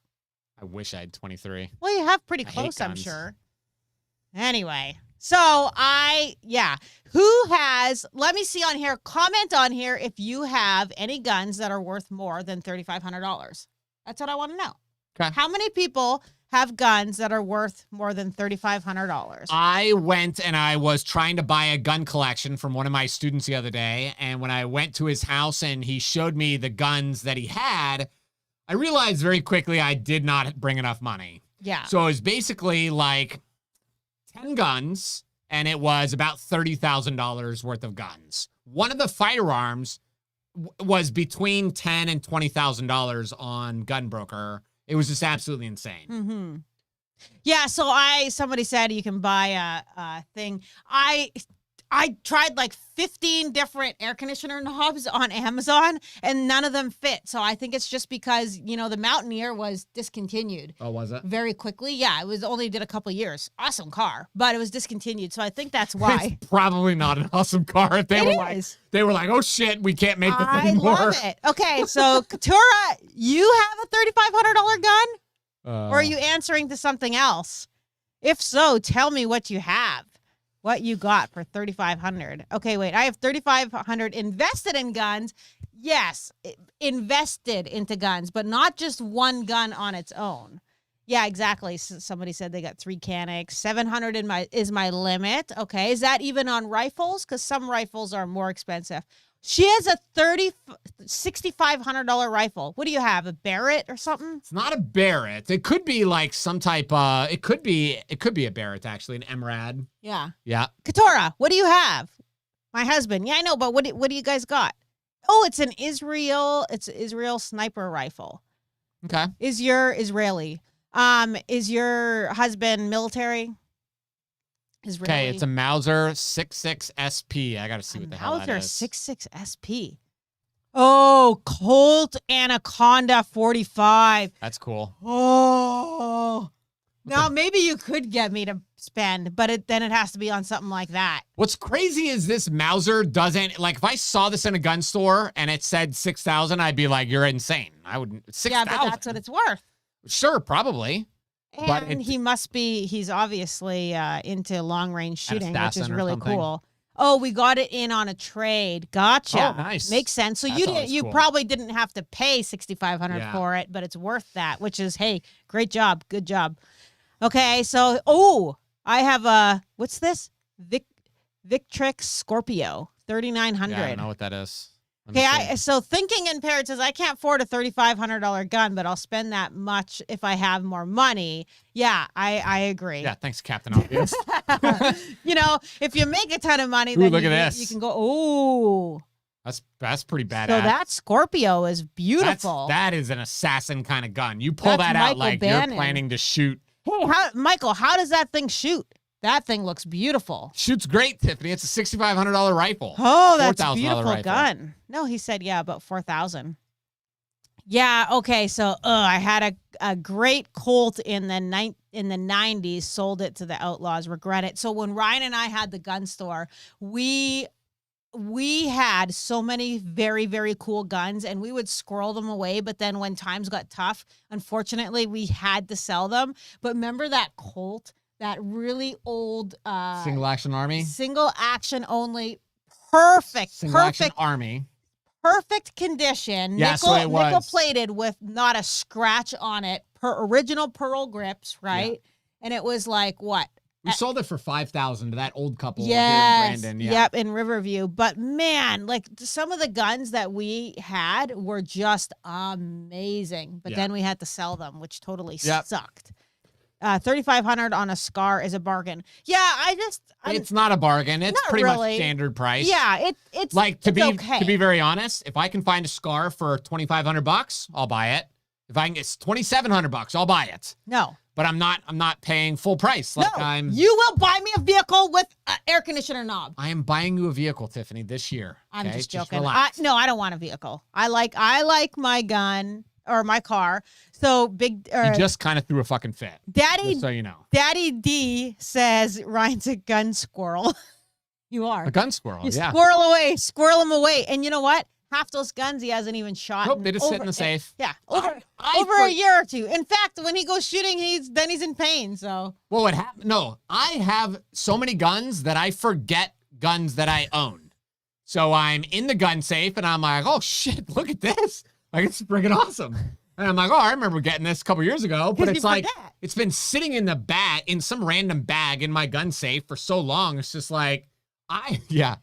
A: I wish I had 23.
B: Well, you have pretty close, I'm sure. Anyway, so let me see on here, comment on here if you have any guns that are worth more than $3,500. That's what I want to know.
A: Okay.
B: How many people have guns that are worth more than $3,500?
A: I went and I was trying to buy a gun collection from one of my students the other day. And when I went to his house and he showed me the guns that he had, I realized very quickly I did not bring enough money.
B: Yeah.
A: So it was basically like 10 guns, and it was about $30,000 worth of guns. One of the firearms was between $10,000 and $20,000 on Gunbroker. It was just absolutely insane.
B: Mm-hmm. Yeah, so somebody said you can buy a thing. I tried like 15 different air conditioner knobs on Amazon, and none of them fit. So I think it's just because, the Mountaineer was discontinued.
A: Oh, was it?
B: Very quickly. Yeah, did a couple of years. Awesome car, but it was discontinued. So I think that's why.
A: It's probably not an awesome car. If they were like, oh shit, we can't make this anymore.
B: I love it. Okay, so Katura, you have a $3,500 gun? Or are you answering to something else? If so, tell me what you have. What you got for $3,500? Okay, wait. I have $3,500 invested in guns. Yes, invested into guns, but not just one gun on its own. Yeah, exactly. So somebody said they got 3 Canics. 700 is my limit. Okay, is that even on rifles? Because some rifles are more expensive. She has a $6,500 rifle. What do you have? A Barrett or something?
A: It's not a Barrett. It could be like some type. It could be a Barrett actually, an MRAD.
B: Yeah.
A: Yeah.
B: Katora, what do you have? My husband. Yeah, I know, but what do you guys got? Oh, it's an Israel. It's an Israel sniper rifle.
A: Okay.
B: Is your husband military? Israeli?
A: Okay, it's a Mauser 66 SP. I got to see what the hell that is.
B: Mauser 66 SP. Oh, Colt Anaconda 45.
A: That's cool.
B: Oh. Oh. Now, maybe you could get me to spend, but then it has to be on something like that.
A: What's crazy is this Mauser doesn't, like, if I saw this in a gun store and it said 6,000, I'd be like, you're insane. I wouldn't, 6,000.
B: Yeah, but that's what it's worth.
A: Sure, probably.
B: And he's obviously into long-range shooting, which is really cool. Oh, we got it in on a trade. Gotcha.
A: Oh, nice.
B: Makes sense. So you probably didn't have to pay $6,500 for it, but it's worth that, which is, hey, great job. Good job. Okay, so, I have what's this? Victrix Scorpio, 3,900.
A: Yeah, I don't know what that is.
B: Okay, so thinking impaired says, I can't afford a $3,500 gun, but I'll spend that much if I have more money. Yeah, I agree.
A: Yeah, thanks, Captain Obvious.
B: If you make a ton of money,
A: then
B: look
A: at this.
B: You can go, ooh.
A: That's pretty badass.
B: So that Scorpio is beautiful.
A: That is an assassin kind of gun. You pull that out
B: Michael
A: like
B: Bannon.
A: you're planning to shoot.
B: Hey, Michael, how does that thing shoot? That thing looks beautiful.
A: Shoots great, Tiffany. It's a $6,500 rifle.
B: Oh, that's a beautiful
A: rifle.
B: gun. No, he said, about 4,000. Yeah, okay, so I had a great Colt in the 90s, sold it to the Outlaws, regret it. So when Ryan and I had the gun store, we had so many very, very cool guns, and we would squirrel them away. But then when times got tough, unfortunately, we had to sell them. But remember that Colt, that really old
A: single action army,
B: single action only, perfect
A: army,
B: perfect condition.
A: Yeah,
B: nickel plated with not a scratch on it. Original pearl grips, right? Yeah. And it was like what?
A: We sold it for $5,000 to that old couple
B: here
A: in Brandon. Yeah.
B: Yep, in Riverview. But man, like some of the guns that we had were just amazing. But then we had to sell them, which totally sucked. $3,500 on a Scar is a bargain. Yeah,
A: it's not a bargain. It's pretty much standard price.
B: Yeah, it's
A: like to
B: okay.
A: be very honest, if I can find a Scar for $2,500, I'll buy it. If I can get $2,700, I'll buy it.
B: No.
A: But I'm not paying full price.
B: You will buy me a vehicle with an air conditioner knob.
A: I am buying you a vehicle, Tiffany, this year.
B: I'm just joking. I don't want a vehicle. I like my gun or my car. So you
A: just kind of threw a fucking fit.
B: Daddy,
A: just so you know.
B: Daddy D says Ryan's a gun squirrel. You are.
A: A gun squirrel,
B: you squirrel him away. And you know what? Half those guns he hasn't even shot.
A: Nope, they just sit in the safe.
B: Yeah, over a year or two. In fact, when he goes shooting, he's in pain. So.
A: Well, what happened? No, I have so many guns that I forget guns that I own. So I'm in the gun safe, and I'm like, oh shit, look at this! Like it's freaking awesome. And I'm like, oh, I remember getting this a couple years ago, but it's like it's been sitting in the bag in some random bag in my gun safe for so long. It's just like your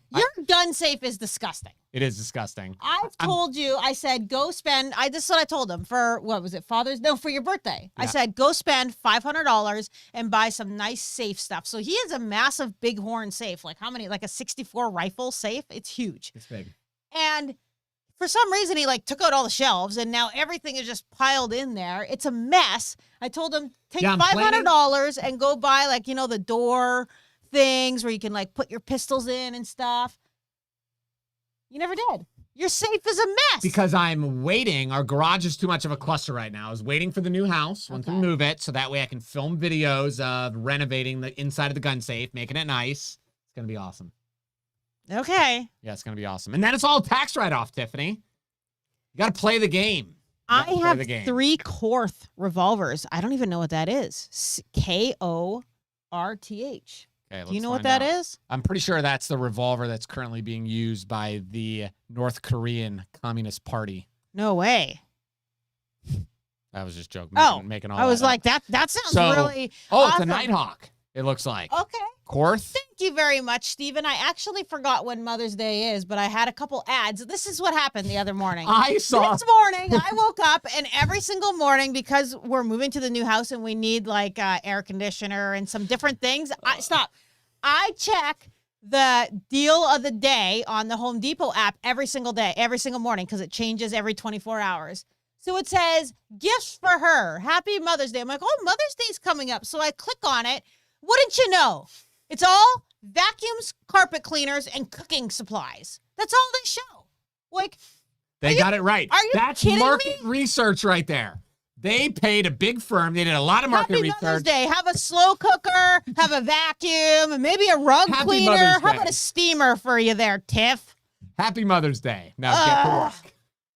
B: gun safe is disgusting.
A: It is disgusting.
B: I've told you, I said, go spend, this is what I told him for, what was it, for your birthday. Yeah. I said, go spend $500 and buy some nice safe stuff. So he has a massive bighorn safe. Like how many, like a 64 rifle safe? It's huge.
A: It's big.
B: And for some reason, he took out all the shelves and now everything is just piled in there. It's a mess. I told him, take $500 and go buy the door things where you can put your pistols in and stuff. You never did. Your safe is a mess.
A: Because I'm waiting. Our garage is too much of a cluster right now. I was waiting for the new house once we move it, so that way I can film videos of renovating the inside of the gun safe, making it nice. It's going to be awesome.
B: Okay.
A: Yeah, it's going to be awesome. And then it's all tax write-off, Tiffany. You got to play the game.
B: I have 3 Korth revolvers. I don't even know what that is. Korth.
A: Okay,
B: do you know what that is?
A: I'm pretty sure that's the revolver that's currently being used by the North Korean Communist Party.
B: No way.
A: I was just joking. Making all
B: I was like, that sounds really awesome.
A: It's a Nighthawk, it looks like.
B: Okay.
A: Korth?
B: Thank you very much, Stephen. I actually forgot when Mother's Day is, but I had a couple ads. This is what happened the other morning.
A: This
B: morning, I woke up, and every single morning, because we're moving to the new house and we need air conditioner and some different things. I check the deal of the day on the Home Depot app every single day, every single morning, because it changes every 24 hours. So it says, gifts for her. Happy Mother's Day. I'm like, oh, Mother's Day's coming up. So I click on it. Wouldn't you know? It's all vacuums, carpet cleaners, and cooking supplies. That's all they show.
A: They got it right.
B: Are you
A: That's
B: kidding
A: market
B: me?
A: research right there. They paid a big firm. They did a lot of market
B: Happy
A: research.
B: Mother's Day. Have a slow cooker, have a vacuum, maybe a rug
A: Happy
B: cleaner.
A: Mother's
B: How
A: Day.
B: about a steamer for you there, Tiff?
A: Happy Mother's Day. Now get to work.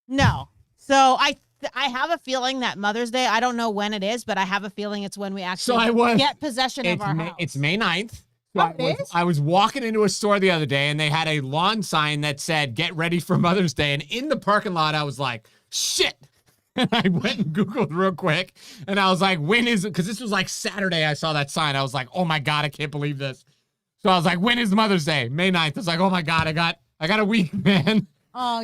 B: No. So I have a feeling that Mother's Day, I don't know when it is, but I have a feeling it's when we actually get possession of our house.
A: It's May 9th. So I was walking into a store the other day, and they had a lawn sign that said, "Get ready for Mother's Day." And in the parking lot, I was like, shit. And I went and Googled real quick, and I was like, when is it? Because this was like Saturday I saw that sign. I was like, oh my God, I can't believe this. So I was like, when is Mother's Day? May 9th. I was like, oh my God, I got a week, man.
B: Oh,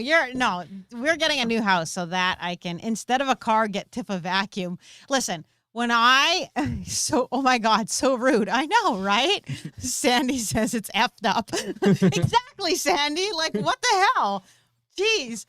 B: we're getting a new house so that I can, instead of a car, get Tiff a vacuum. Listen, when oh my God, so rude. I know, right? Sandy says it's effed up. Exactly, Sandy. Like, what the hell? Jeez.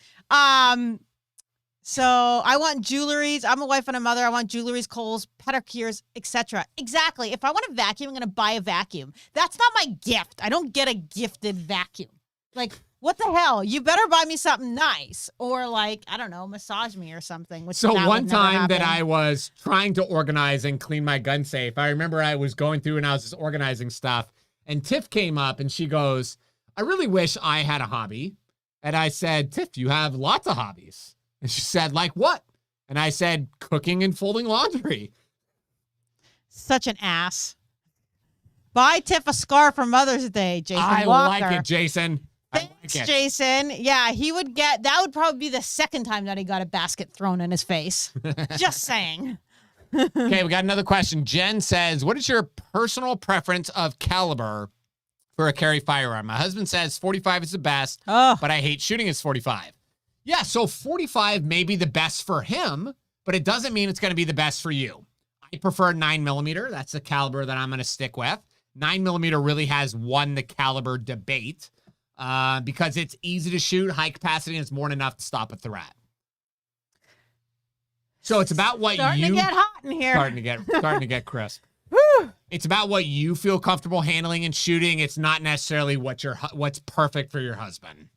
B: So I want jewelries. I'm a wife and a mother. I want jewelries, Kohl's, pedicures, etc. Exactly. If I want a vacuum, I'm going to buy a vacuum. That's not my gift. I don't get a gifted vacuum. Like, what the hell? You better buy me something nice, or like, I don't know, massage me or something. Which
A: so one time that I was trying to organize and clean my gun safe, I remember I was going through and I was just organizing stuff, and Tiff came up and she goes, "I really wish I had a hobby." And I said, "Tiff, you have lots of hobbies." And she said, "Like what?" And I said, "Cooking and folding laundry."
B: Such an ass. Buy Tiff a scarf for Mother's Day, Jason
A: I
B: Walker.
A: like it, Jason.
B: Thanks, Jason. Yeah, that would probably be the second time that he got a basket thrown in his face. Just saying.
A: Okay, we got another question. Jen says, what is your personal preference of caliber for a carry firearm? My husband says 45 is the best, but I hate shooting his 45. Yeah, so 45 may be the best for him, but it doesn't mean it's going to be the best for you. I prefer 9mm. That's the caliber that I'm going to stick with. 9mm really has won the caliber debate because it's easy to shoot, high capacity, and it's more than enough to stop a threat. So it's about what
B: starting to get hot in here.
A: Starting to get crisp.
B: Whew.
A: It's about what you feel comfortable handling and shooting. It's not necessarily what's perfect for your husband.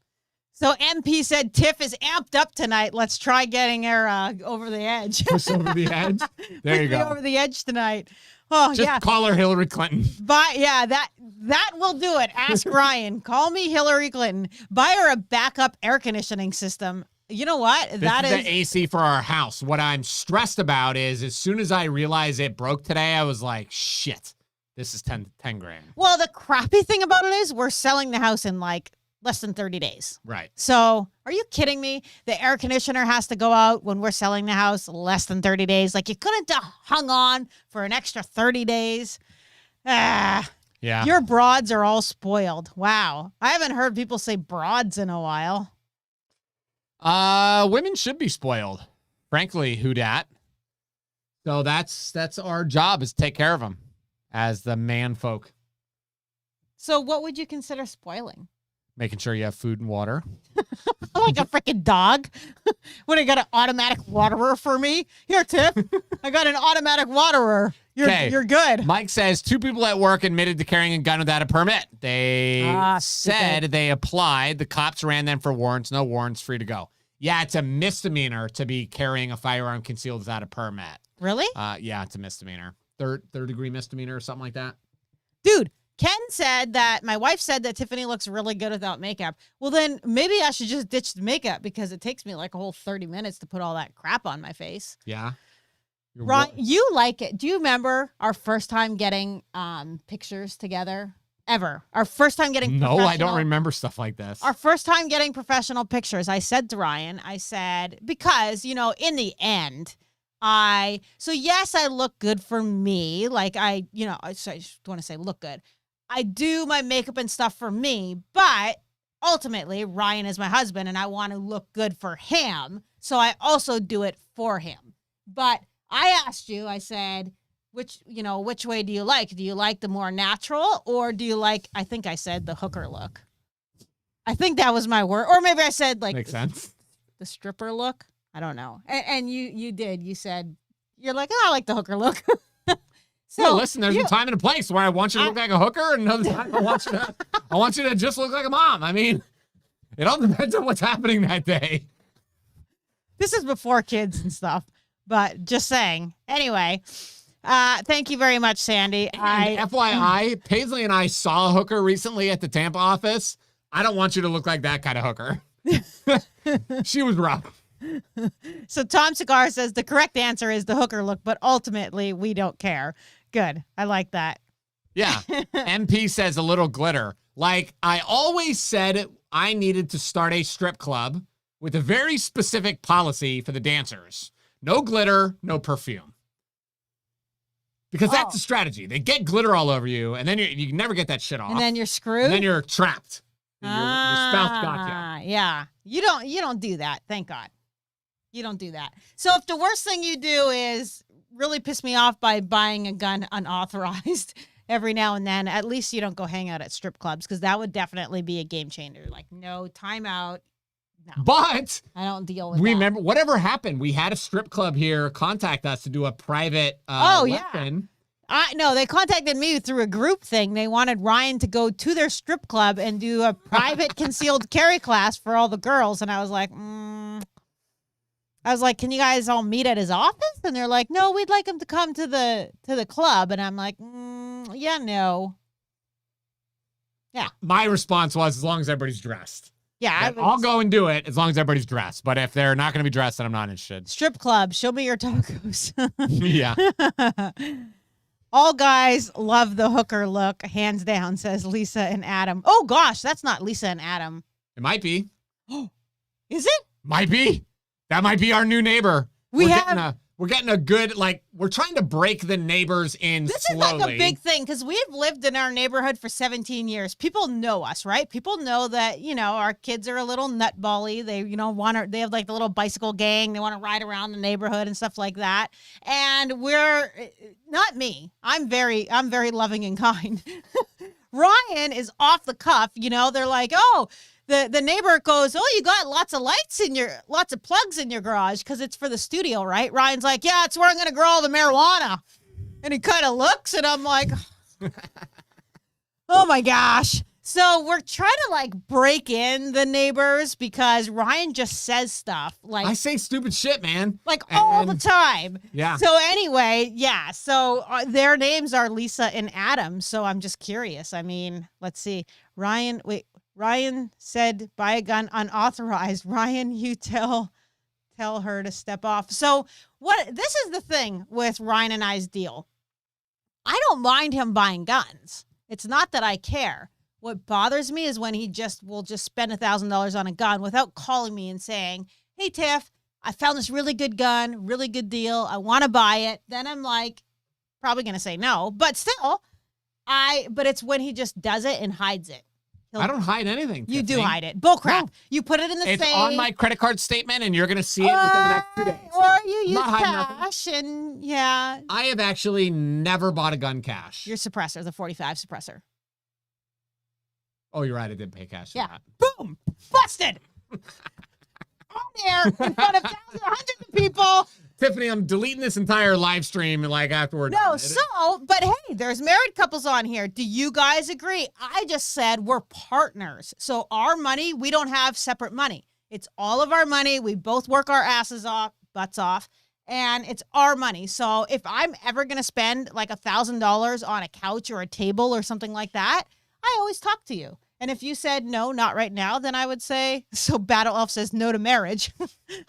B: So MP said Tiff is amped up tonight. Let's try getting her over the edge.
A: Push over the edge. There you go.
B: Over the edge tonight. Oh,
A: Just call her Hillary Clinton.
B: That will do it. Ask Ryan. Call me Hillary Clinton. Buy her a backup air conditioning system. You know what?
A: This is the AC for our house. What I'm stressed about is as soon as I realized it broke today, I was like, shit, this is 10 grand.
B: Well, the crappy thing about it is we're selling the house in like less than 30 days.
A: Right.
B: So are you kidding me? The air conditioner has to go out when we're selling the house less than 30 days. Like you couldn't have hung on for an extra 30 days. Yeah. Your broads are all spoiled. Wow. I haven't heard people say broads in a while.
A: Women should be spoiled. Frankly, who dat? So that's our job, is take care of them as the man folk.
B: So what would you consider spoiling?
A: Making sure you have food and water.
B: Like a freaking dog. What, I got an automatic waterer for me? Here, Tiff. I got an automatic waterer. You're good.
A: Mike says 2 people at work admitted to carrying a gun without a permit. They said they applied. The cops ran them for warrants. No warrants, free to go. Yeah, it's a misdemeanor to be carrying a firearm concealed without a permit.
B: Really?
A: Yeah, it's a misdemeanor. Third degree misdemeanor or something like that.
B: Dude, Ken said that my wife said that Tiffany looks really good without makeup. Well, then maybe I should just ditch the makeup because it takes me like a whole 30 minutes to put all that crap on my face.
A: Yeah.
B: Ron, you like it. Do you remember our first time getting pictures together? Ever. Our first time getting
A: No, I don't remember stuff like this.
B: Our first time getting professional pictures. I said to Ryan, because, in the end, yes, I look good for me. Like I just want to say look good. I do my makeup and stuff for me, but ultimately Ryan is my husband and I want to look good for him. So I also do it for him. But I asked you, I said, which way do you like? Do you like the more natural or do you like, I think I said the hooker look? I think that was my word. Or maybe I said like,
A: makes sense.
B: The stripper look. I don't know. And you did. You said, you're like, I like the hooker look.
A: So well, listen, there's a time and a place where I want you to look like a hooker, and another time I want you to just look like a mom. I mean, it all depends on what's happening that day.
B: This is before kids and stuff. But just saying. Anyway, thank you very much, Sandy.
A: And FYI, Paisley and I saw a hooker recently at the Tampa office. I don't want you to look like that kind of hooker. She was rough.
B: So Tom Cigar says the correct answer is the hooker look, but ultimately we don't care. Good. I like that.
A: Yeah. MP says a little glitter. Like, I always said I needed to start a strip club with a very specific policy for the dancers. No glitter, no perfume. Because that's the strategy. They get glitter all over you, and then you can never get that shit off.
B: And then you're screwed?
A: And then you're trapped. Your spouse got you.
B: Yeah. You don't do that. Thank God. You don't do that. So if the worst thing you do is really piss me off by buying a gun unauthorized every now and then, at least you don't go hang out at strip clubs, because that would definitely be a game changer. Like, no, timeout. No.
A: But
B: I don't deal with
A: remember, whatever happened, we had a strip club here contact us to do a private lesson.
B: No, they contacted me through a group thing. They wanted Ryan to go to their strip club and do a private concealed carry class for all the girls. And I was like, can you guys all meet at his office? And they're like, no, we'd like him to come to the club. And I'm like, yeah, no. Yeah.
A: My response was, as long as everybody's dressed.
B: Yeah.
A: I'll go and do it as long as everybody's dressed. But if they're not going to be dressed, then I'm not interested.
B: Strip club, show me your tacos.
A: Yeah.
B: All guys love the hooker look, hands down, says Lisa and Adam. Oh, gosh, that's not Lisa and Adam.
A: It might be.
B: Is it?
A: Might be. That might be our new neighbor. We're getting a good, like, we're trying to break the neighbors in
B: this
A: slowly.
B: This is like a big thing, because we've lived in our neighborhood for 17 years. People know us, right? People know that, our kids are a little nutbally. They, they have like the little bicycle gang. They want to ride around the neighborhood and stuff like that. And we're, not me. I'm very loving and kind. Ryan is off the cuff. They're like, oh, the neighbor goes, oh, you got lots of plugs in your garage because it's for the studio, right? Ryan's like, yeah, it's where I'm going to grow all the marijuana. And he kind of looks, and I'm like, oh my gosh. So we're trying to break in the neighbors because Ryan just says stuff like,
A: I say stupid shit, man.
B: All the time.
A: Yeah.
B: So anyway, yeah. So their names are Lisa and Adam. So I'm just curious. I mean, let's see. Ryan said, buy a gun unauthorized. Ryan, you tell her to step off. So this is the thing with Ryan and I's deal. I don't mind him buying guns. It's not that I care. What bothers me is when he will just spend $1,000 on a gun without calling me and saying, hey, Tiff, I found this really good gun, really good deal. I want to buy it. Then I'm probably going to say no, but still, but it's when he just does it and hides it.
A: I don't hide anything.
B: You
A: Tiffany.
B: do hide it. Bullcrap.
A: No.
B: You put it in the safe.
A: It's on my credit card statement, and you're going to see it within the next 2 days.
B: Or you use cash, and yeah.
A: I have actually never bought a gun cash.
B: Your suppressor, the 45 suppressor.
A: Oh, you're right. I did pay cash for that.
B: Boom. Busted. On there in front of hundreds of people.
A: Tiffany, I'm deleting this entire live stream afterward.
B: No, but hey, there's married couples on here. Do you guys agree? I just said we're partners. So our money, we don't have separate money. It's all of our money. We both work our butts off, and it's our money. So if I'm ever going to spend $1,000 on a couch or a table or something like that, I always talk to you. And if you said, no, not right now, then I would say, so Battle Elf says no to marriage.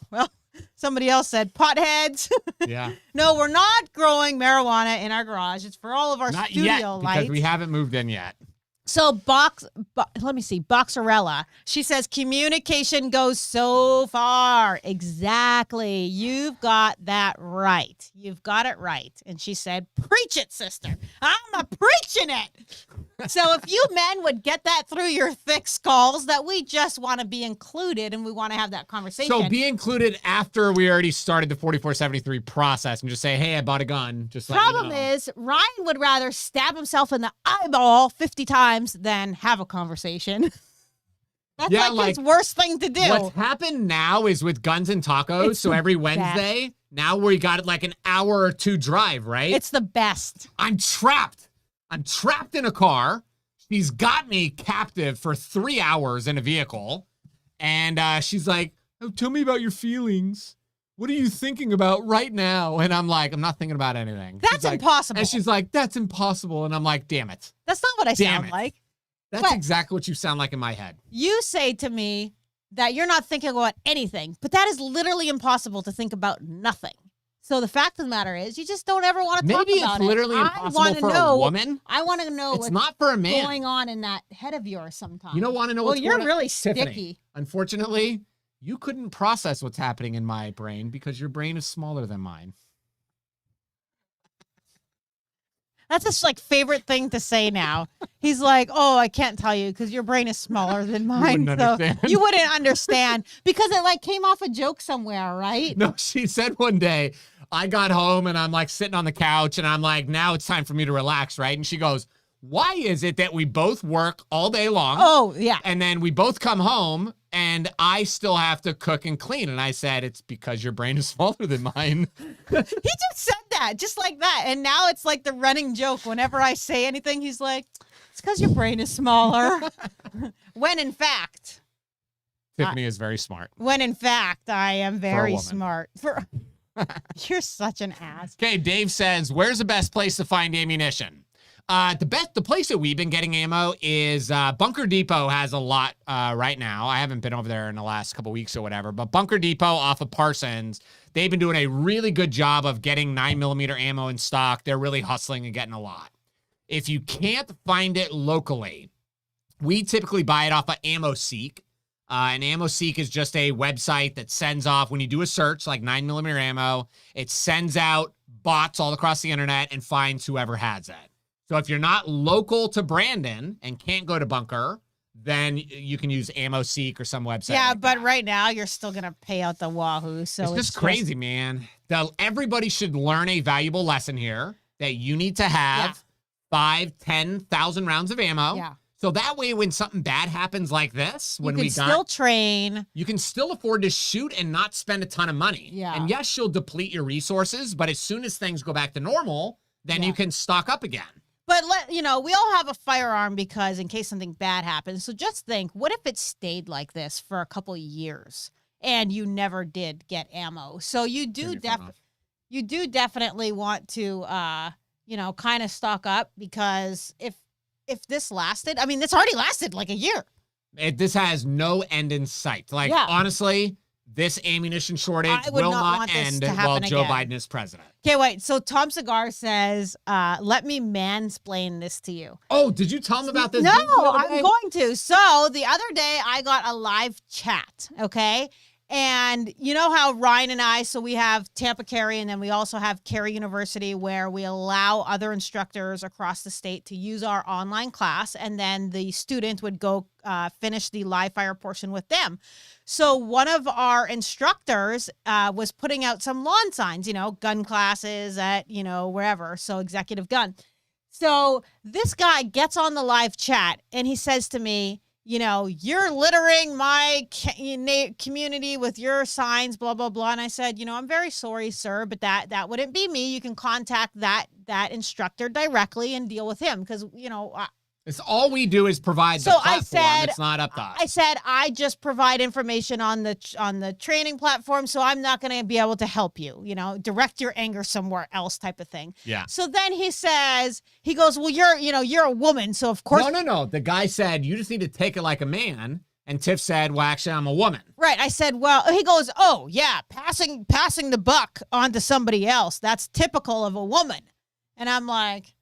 B: Well, somebody else said potheads.
A: Yeah.
B: No, we're not growing marijuana in our garage. It's for all of our
A: not
B: studio
A: yet,
B: lights.
A: because we haven't moved in yet.
B: So let me see. Boxarella. She says communication goes so far. Exactly. You've got that right. You've got it right. And she said, preach it, sister. I'm a preaching it. So if you men would get that through your thick skulls, that we just want to be included and we want to have that conversation.
A: So be included after we already started the 4473 process and just say, hey, I bought a gun. Just
B: Problem is, Ryan would rather stab himself in the eyeball 50 times than have a conversation. That's his worst thing to do.
A: What's happened now is with Guns and Tacos,
B: It's
A: so every Wednesday, now we got it an hour or two drive, right?
B: It's the best.
A: I'm trapped in a car. She's got me captive for 3 hours in a vehicle. And she's like, oh, tell me about your feelings. what are you thinking about right now? And I'm like, I'm not thinking about anything.
B: That's impossible.
A: And she's like, that's impossible. And I'm like, damn it.
B: That's not what I sound like.
A: That's exactly what you sound like in my head.
B: You say to me that you're not thinking about anything, but that is literally impossible to think about nothing. So the fact of the matter is, you just don't ever want to talk about it.
A: Maybe it's literally impossible for a woman.
B: I want to know
A: it's not for a man.
B: Going on in that head of yours sometimes.
A: You don't want to know what's going on?
B: Well, you're really sticky.
A: Tiffany, unfortunately, you couldn't process what's happening in my brain because your brain is smaller than mine.
B: That's his like favorite thing to say now. He's like, oh, I can't tell you because your brain is smaller than mine. You wouldn't understand because it like came off a joke somewhere, right?
A: No, she said one day, I got home and I'm like sitting on the couch and I'm like, now it's time for me to relax, right? And she goes, why is it that we both work all day long?
B: Oh, yeah.
A: And then we both come home and I still have to cook and clean. And I said, it's because your brain is smaller than mine.
B: He just said that, just like that. And now it's like the running joke. Whenever I say anything, he's like, it's because your brain is smaller. When in fact,
A: Tiffany is very smart.
B: When in fact, I am very smart. You're such an ass.
A: Okay, Dave says, where's the best place to find ammunition? The place that we've been getting ammo is Bunker Depot has a lot right now. I haven't been over there in the last couple weeks or whatever, but Bunker Depot off of Parsons, they've been doing a really good job of getting 9mm ammo in stock. They're really hustling and getting a lot. If you can't find it locally, we typically buy it off of AmmoSeek. And AmmoSeek is just a website that sends off, when you do a search like 9mm ammo, it sends out bots all across the internet and finds whoever has it. So if you're not local to Brandon and can't go to Bunker, then you can use AmmoSeek or some website.
B: Yeah,
A: like
B: but
A: that.
B: Right now you're still going to pay out the wahoo. So
A: it's just crazy, man. Everybody should learn a valuable lesson here that you need to have 5,000-10,000 rounds of ammo.
B: Yeah.
A: So that way, when something bad happens like this,
B: you can still train.
A: You can still afford to shoot and not spend a ton of money.
B: Yeah.
A: And yes, you'll deplete your resources, but as soon as things go back to normal, then you can stock up again.
B: But we all have a firearm because in case something bad happens. So just think, what if it stayed like this for a couple of years and you never did get ammo? So you do definitely want to kind of stock up, because if this lasted, I mean, it's already lasted like a year.
A: This has no end in sight. Honestly, this ammunition shortage will not end while Joe Biden is president.
B: Okay, wait. So Tom Cigar says, let me mansplain this to you.
A: Oh, did you tell him about this?
B: No, I'm going to. So the other day I got a live chat, okay? And you know how Ryan and I, so we have Tampa Carry, and then we also have Carry University, where we allow other instructors across the state to use our online class, and then the student would go finish the live fire portion with them. So one of our instructors was putting out some lawn signs, gun classes at, wherever, so executive gun. So this guy gets on the live chat, and he says to me, you're littering my community with your signs, blah, blah, blah. And I said, I'm very sorry, sir, but that wouldn't be me. You can contact that instructor directly and deal with him because,
A: it's all we do is provide the platform. It's not up to us.
B: I said, I just provide information on the training platform, so I'm not going to be able to help you, direct your anger somewhere else type of thing.
A: Yeah.
B: So then he goes, well, you're a woman, so of course.
A: No. The guy said, you just need to take it like a man. And Tiff said, well, actually, I'm a woman.
B: Right. I said, well, he goes, oh, yeah, passing the buck on to somebody else. That's typical of a woman. And I'm like,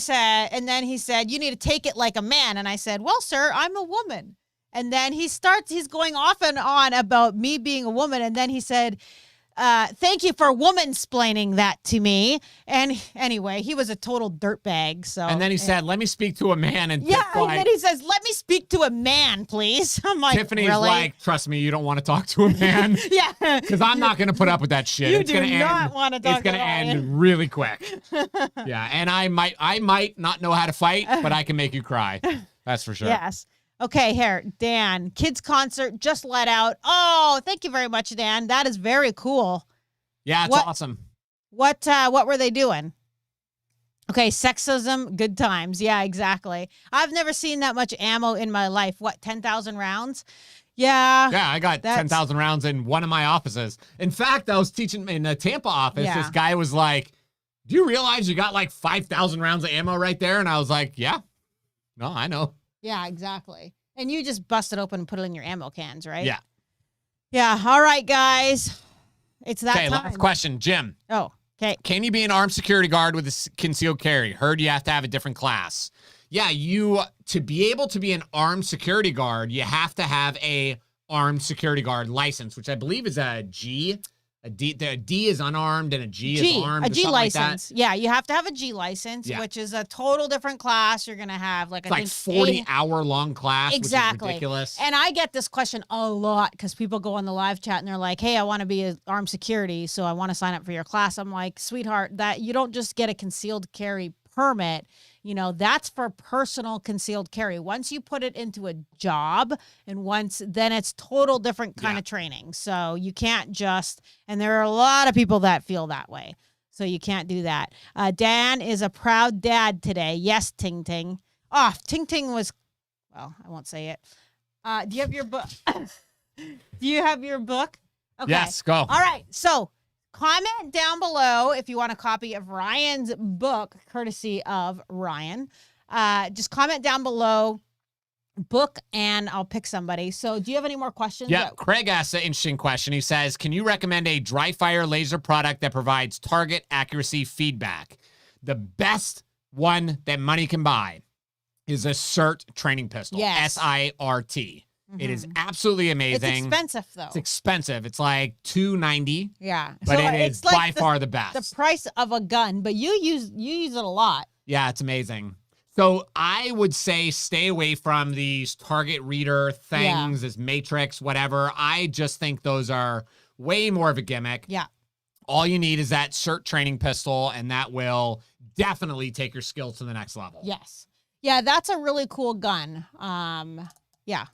B: and then he said, you need to take it like a man. And I said, well, sir, I'm a woman. And then he's going off and on about me being a woman. And then he said, thank you for woman-splaining that to me. And anyway, he was a total dirtbag. So.
A: And then he said, let me speak to a man. And
B: and then he says, let me speak to a man, please. I'm like,
A: Tiffany's
B: really?
A: like, trust me, you don't want to talk to a man.
B: Yeah.
A: Because I'm not going to put up with that shit.
B: It's not want to talk to a man.
A: It's going to end really quick. Yeah. And I might not know how to fight, but I can make you cry. That's for sure.
B: Yes. Okay, here, Dan. Kids concert just let out. Oh, thank you very much, Dan. That is very cool.
A: Yeah, it's awesome.
B: What were they doing? Okay, sexism, good times. Yeah, exactly. I've never seen that much ammo in my life. What, 10,000 rounds? Yeah.
A: Yeah, I got 10,000 rounds in one of my offices. In fact, I was teaching in the Tampa office.
B: Yeah.
A: This guy was like, do you realize you got like 5,000 rounds of ammo right there? And I was like, yeah. No, I know.
B: Yeah, exactly. And you just bust it open and put it in your ammo cans, right?
A: Yeah.
B: Yeah. All right, guys. It's that
A: Okay,
B: time.
A: last question. Jim.
B: Oh, okay.
A: Can you be an armed security guard with a concealed carry? Heard you have to have a different class. Yeah, to be able to be an armed security guard, you have to have a armed security guard license, which I believe is a G. A D is unarmed and a G is armed.
B: A G license.
A: Like
B: yeah, you have to have a G license, which is a total different class. You're going to have like,
A: it's 40-hour-long class,
B: exactly.
A: which is ridiculous.
B: And I get this question a lot because people go on the live chat and they're like, hey, I want to be an armed security, so I want to sign up for your class. I'm like, sweetheart, that you don't just get a concealed carry permit. You know, that's for personal concealed carry. Once you put it into a job then it's total different kind of training. So you can't just, and there are a lot of people that feel that way. So you can't do that. Dan is a proud dad today. Yes, Ting Ting. Oh, Ting Ting was, well, I won't say it. Do you have your book? Do you have your book? Okay.
A: Yes, go.
B: All right. So comment down below if you want a copy of Ryan's book, courtesy of Ryan. Just comment down below, book, and I'll pick somebody. So do you have any more questions?
A: Yeah, Craig asked an interesting question. He says, can you recommend a dry fire laser product that provides target accuracy feedback? The best one that money can buy is a SIRT training pistol.
B: Yes.
A: SIRT. It is absolutely amazing.
B: It's expensive, though.
A: It's expensive. It's like $290.
B: Yeah.
A: But
B: so
A: it is by far the best.
B: The price of a gun, but you use it a lot.
A: Yeah, it's amazing. So I would say stay away from these target reader things, this matrix, whatever. I just think those are way more of a gimmick.
B: Yeah.
A: All you need is that SIRT training pistol, and that will definitely take your skills to the next level.
B: Yes. Yeah, that's a really cool gun. Yeah.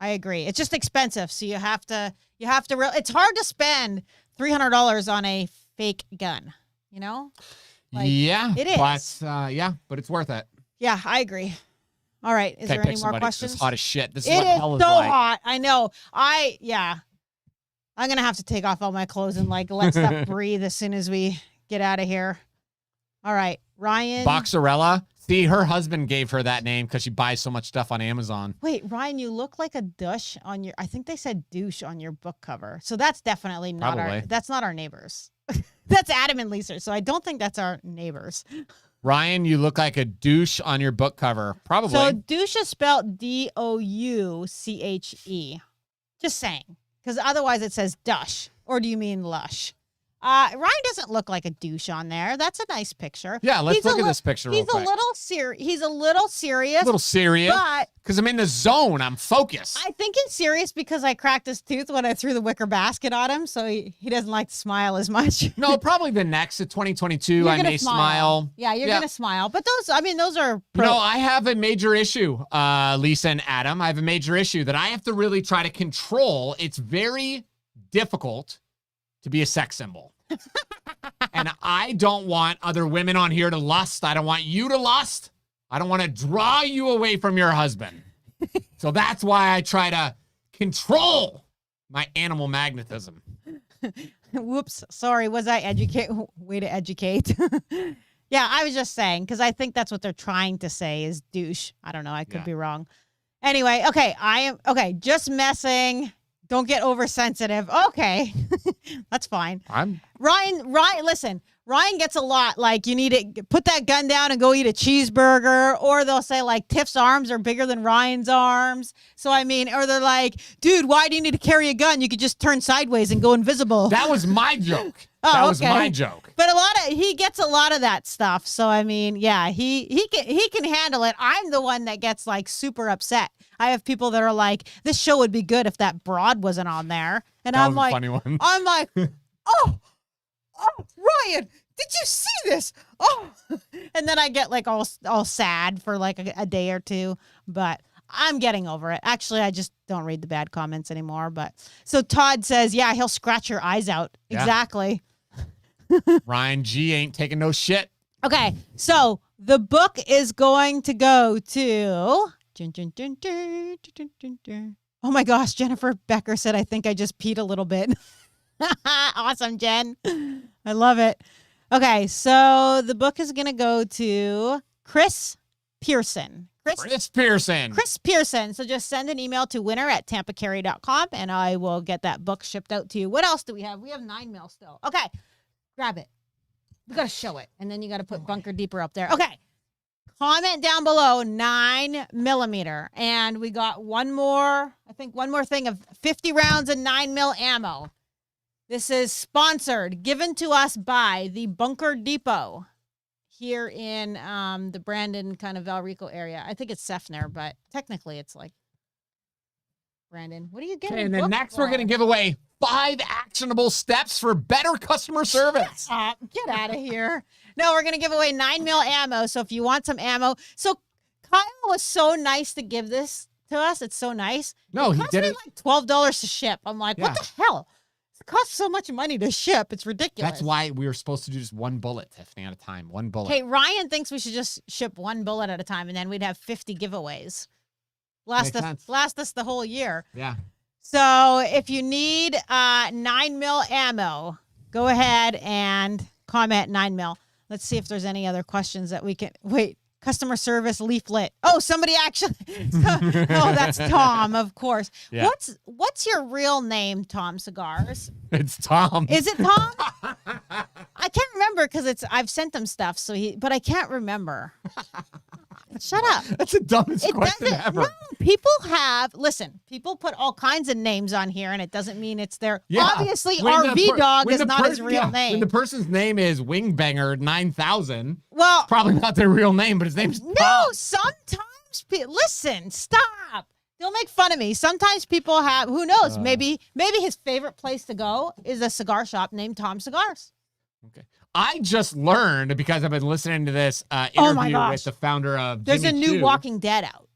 B: I agree. It's just expensive, so you have to it's hard to spend $300 on a fake gun, you know?
A: Yeah.
B: It is.
A: But it's worth it.
B: Yeah, I agree. All right. Is there any more questions?
A: It's hot as shit. This is
B: it
A: what
B: is
A: hell is
B: so
A: like.
B: hot. I know. I'm going to have to take off all my clothes and let stuff breathe as soon as we get out of here. All right. Ryan.
A: Boxerella. See, her husband gave her that name because she buys so much stuff on Amazon.
B: Wait, Ryan, you look like a douche on your, I think they said douche on your book cover. So that's definitely not that's not our neighbors. That's Adam and Lisa. So I don't think that's our neighbors.
A: Ryan, you look like a douche on your book cover. Probably.
B: So douche is spelled D-O-U-C-H-E. Just saying. Because otherwise it says dush. Or do you mean lush? Ryan doesn't look like a douche on there. That's a nice picture.
A: Yeah, let's look at this picture real quick.
B: He's a little serious.
A: A little serious.
B: But
A: because I'm in the zone. I'm focused.
B: I think it's serious because I cracked his tooth when I threw the wicker basket on him, so he doesn't like to smile as much.
A: No, probably the next at 2022 I may smile.
B: Yeah, you're gonna smile. But those are
A: I have a major issue, Lisa and Adam. I have a major issue that I have to really try to control. It's very difficult to be a sex symbol. And I don't want other women on here to lust. I don't want you to lust. I don't want to draw you away from your husband. So that's why I try to control my animal magnetism.
B: Whoops. Sorry. Was I way to educate? Yeah, I was just saying, because I think that's what they're trying to say is douche. I don't know. I could be wrong. Anyway, okay. Just messing. Don't get oversensitive. Okay. That's fine. Ryan, listen, Ryan gets a lot like you need to put that gun down and go eat a cheeseburger, or they'll say like Tiff's arms are bigger than Ryan's arms. So, I mean, or they're like, dude, why do you need to carry a gun? You could just turn sideways and go invisible.
A: That was my joke.
B: That
A: was my joke.
B: But he gets a lot of that stuff. So, I mean, yeah, he can handle it. I'm the one that gets like super upset. I have people that are like, this show would be good if that broad wasn't on there. And
A: that
B: I'm
A: was
B: like,
A: a funny one.
B: I'm like, oh, Ryan, did you see this? Oh, and then I get like all sad for like a day or two, but I'm getting over it. Actually, I just don't read the bad comments anymore. But so Todd says, yeah, he'll scratch your eyes out. Yeah. Exactly.
A: Ryan G ain't taking no shit.
B: Okay, so the book is going to go to. Oh Oh my gosh, Jennifer Becker said, I think I just peed a little bit. Awesome, Jen. I love it. Okay, so the book is going to go to Chris Pearson.
A: Chris Pearson.
B: Chris Pearson. So just send an email to winner@tampacarry.com and I will get that book shipped out to you. What else do we have? We have 9 mil still. Okay, grab it. We got to show it. And then you got to put bunker deeper up there. Okay. Comment down below 9mm. And we got one more thing of 50 rounds of 9mm ammo. This is sponsored, given to us by the Bunker Depot here in the Brandon kind of Valrico area. I think it's Sefner, but technically it's like Brandon. What are you getting?
A: And then next we're going to give away 5 actionable steps for better customer service.
B: Get out of here. No, we're going to give away 9mm ammo. So if you want some ammo. So Kyle was so nice to give this to us. It's so nice.
A: No, he did it.
B: Like $12 to ship. I'm like, what the hell? It costs so much money to ship. It's ridiculous.
A: That's why we were supposed to do just 1 bullet, Tiffany, at a time. 1 bullet.
B: Okay, Ryan thinks we should just ship 1 bullet at a time, and then we'd have 50 giveaways. Last us the whole year.
A: Yeah.
B: So if you need 9mm ammo, go ahead and comment 9mm. Let's see if there's any other questions that we can. Wait, customer service leaflet. Oh, somebody actually. Oh, that's Tom, of course.
A: Yeah.
B: What's your real name, Tom Cigars?
A: It's Tom.
B: Is it Tom? I can't remember because I've sent him stuff, but I can't remember. Shut up.
A: That's the dumbest question ever.
B: No, people put all kinds of names on here, and it doesn't mean it's their.
A: Yeah.
B: Obviously, RV Dog is not his real name.
A: When the person's name is Wingbanger 9000,
B: well,
A: probably not their real name, but his name's Tom.
B: No, sometimes listen, stop. Don't make fun of me. Sometimes people have, who knows, maybe his favorite place to go is a cigar shop named Tom Cigars.
A: Okay. I just learned, because I've been listening to this interview with the founder of
B: There's
A: Jimmy
B: a new
A: Choo.
B: Walking Dead out.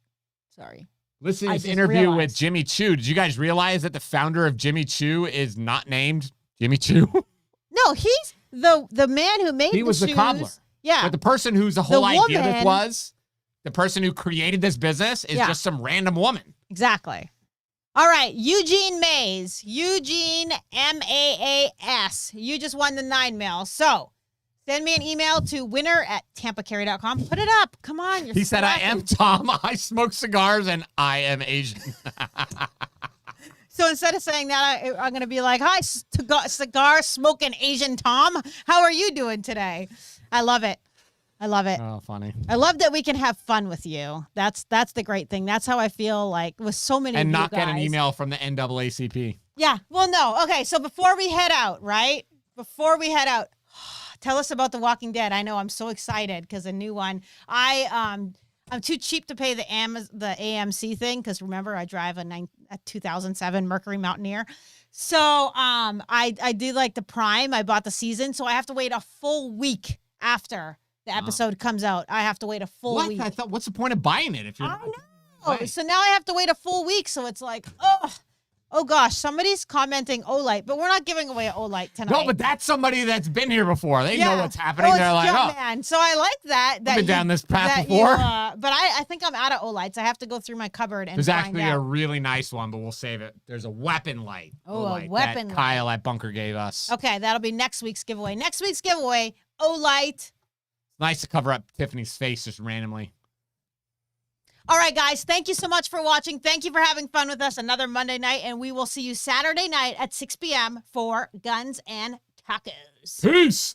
B: Sorry.
A: Listening to this interview with Jimmy Choo. Did you guys realize that the founder of Jimmy Choo is not named Jimmy Choo?
B: No, he's the man who made
A: He was the cobbler.
B: Yeah.
A: But the person whose the whole idea of this was, the person who created this business is just some random woman.
B: Exactly. All right, Eugene Mays. Eugene MAAS. You just won the 9mm. So send me an email to winner@tampacarry.com. Put it up. Come on.
A: He said, I am Tom. I smoke cigars and I am Asian.
B: So instead of saying that, I'm going to be like, hi, cigar smoking Asian Tom. How are you doing today? I love it. I love it.
A: Oh, funny.
B: I love that we can have fun with you. That's the great thing. That's how I feel like with so many
A: and
B: of
A: not
B: you guys.
A: Get an email from the NAACP.
B: Yeah. Well, no. Okay. So before we head out, right? Tell us about The Walking Dead. I know I'm so excited because a new one. I'm too cheap to pay the AMC thing because remember I drive a 2007 Mercury Mountaineer. So I do like the Prime. I bought the season, so I have to wait a full week after the episode comes out. I have to wait a full week.
A: I thought, what's the point of buying it if you're?
B: I know. So now I have to wait a full week. So it's like, oh gosh, somebody's commenting Olight, but we're not giving away an Olight tonight.
A: No, but that's somebody that's been here before. They know what's happening. They're like,
B: man. So I like that.
A: I've been down this path before.
B: But I think I'm out of Olights. I have to go through my cupboard and
A: There's
B: find
A: actually
B: out.
A: a really nice one, but we'll save it. There's a weapon light.
B: Oh,
A: Olight
B: a weapon
A: that
B: light.
A: Kyle at Bunker gave us.
B: Okay, that'll be next week's giveaway. Next week's giveaway, Olight.
A: Nice to cover up Tiffany's face just randomly.
B: All right, guys. Thank you so much for watching. Thank you for having fun with us another Monday night, and we will see you Saturday night at 6 p.m. for Guns and Tacos.
A: Peace.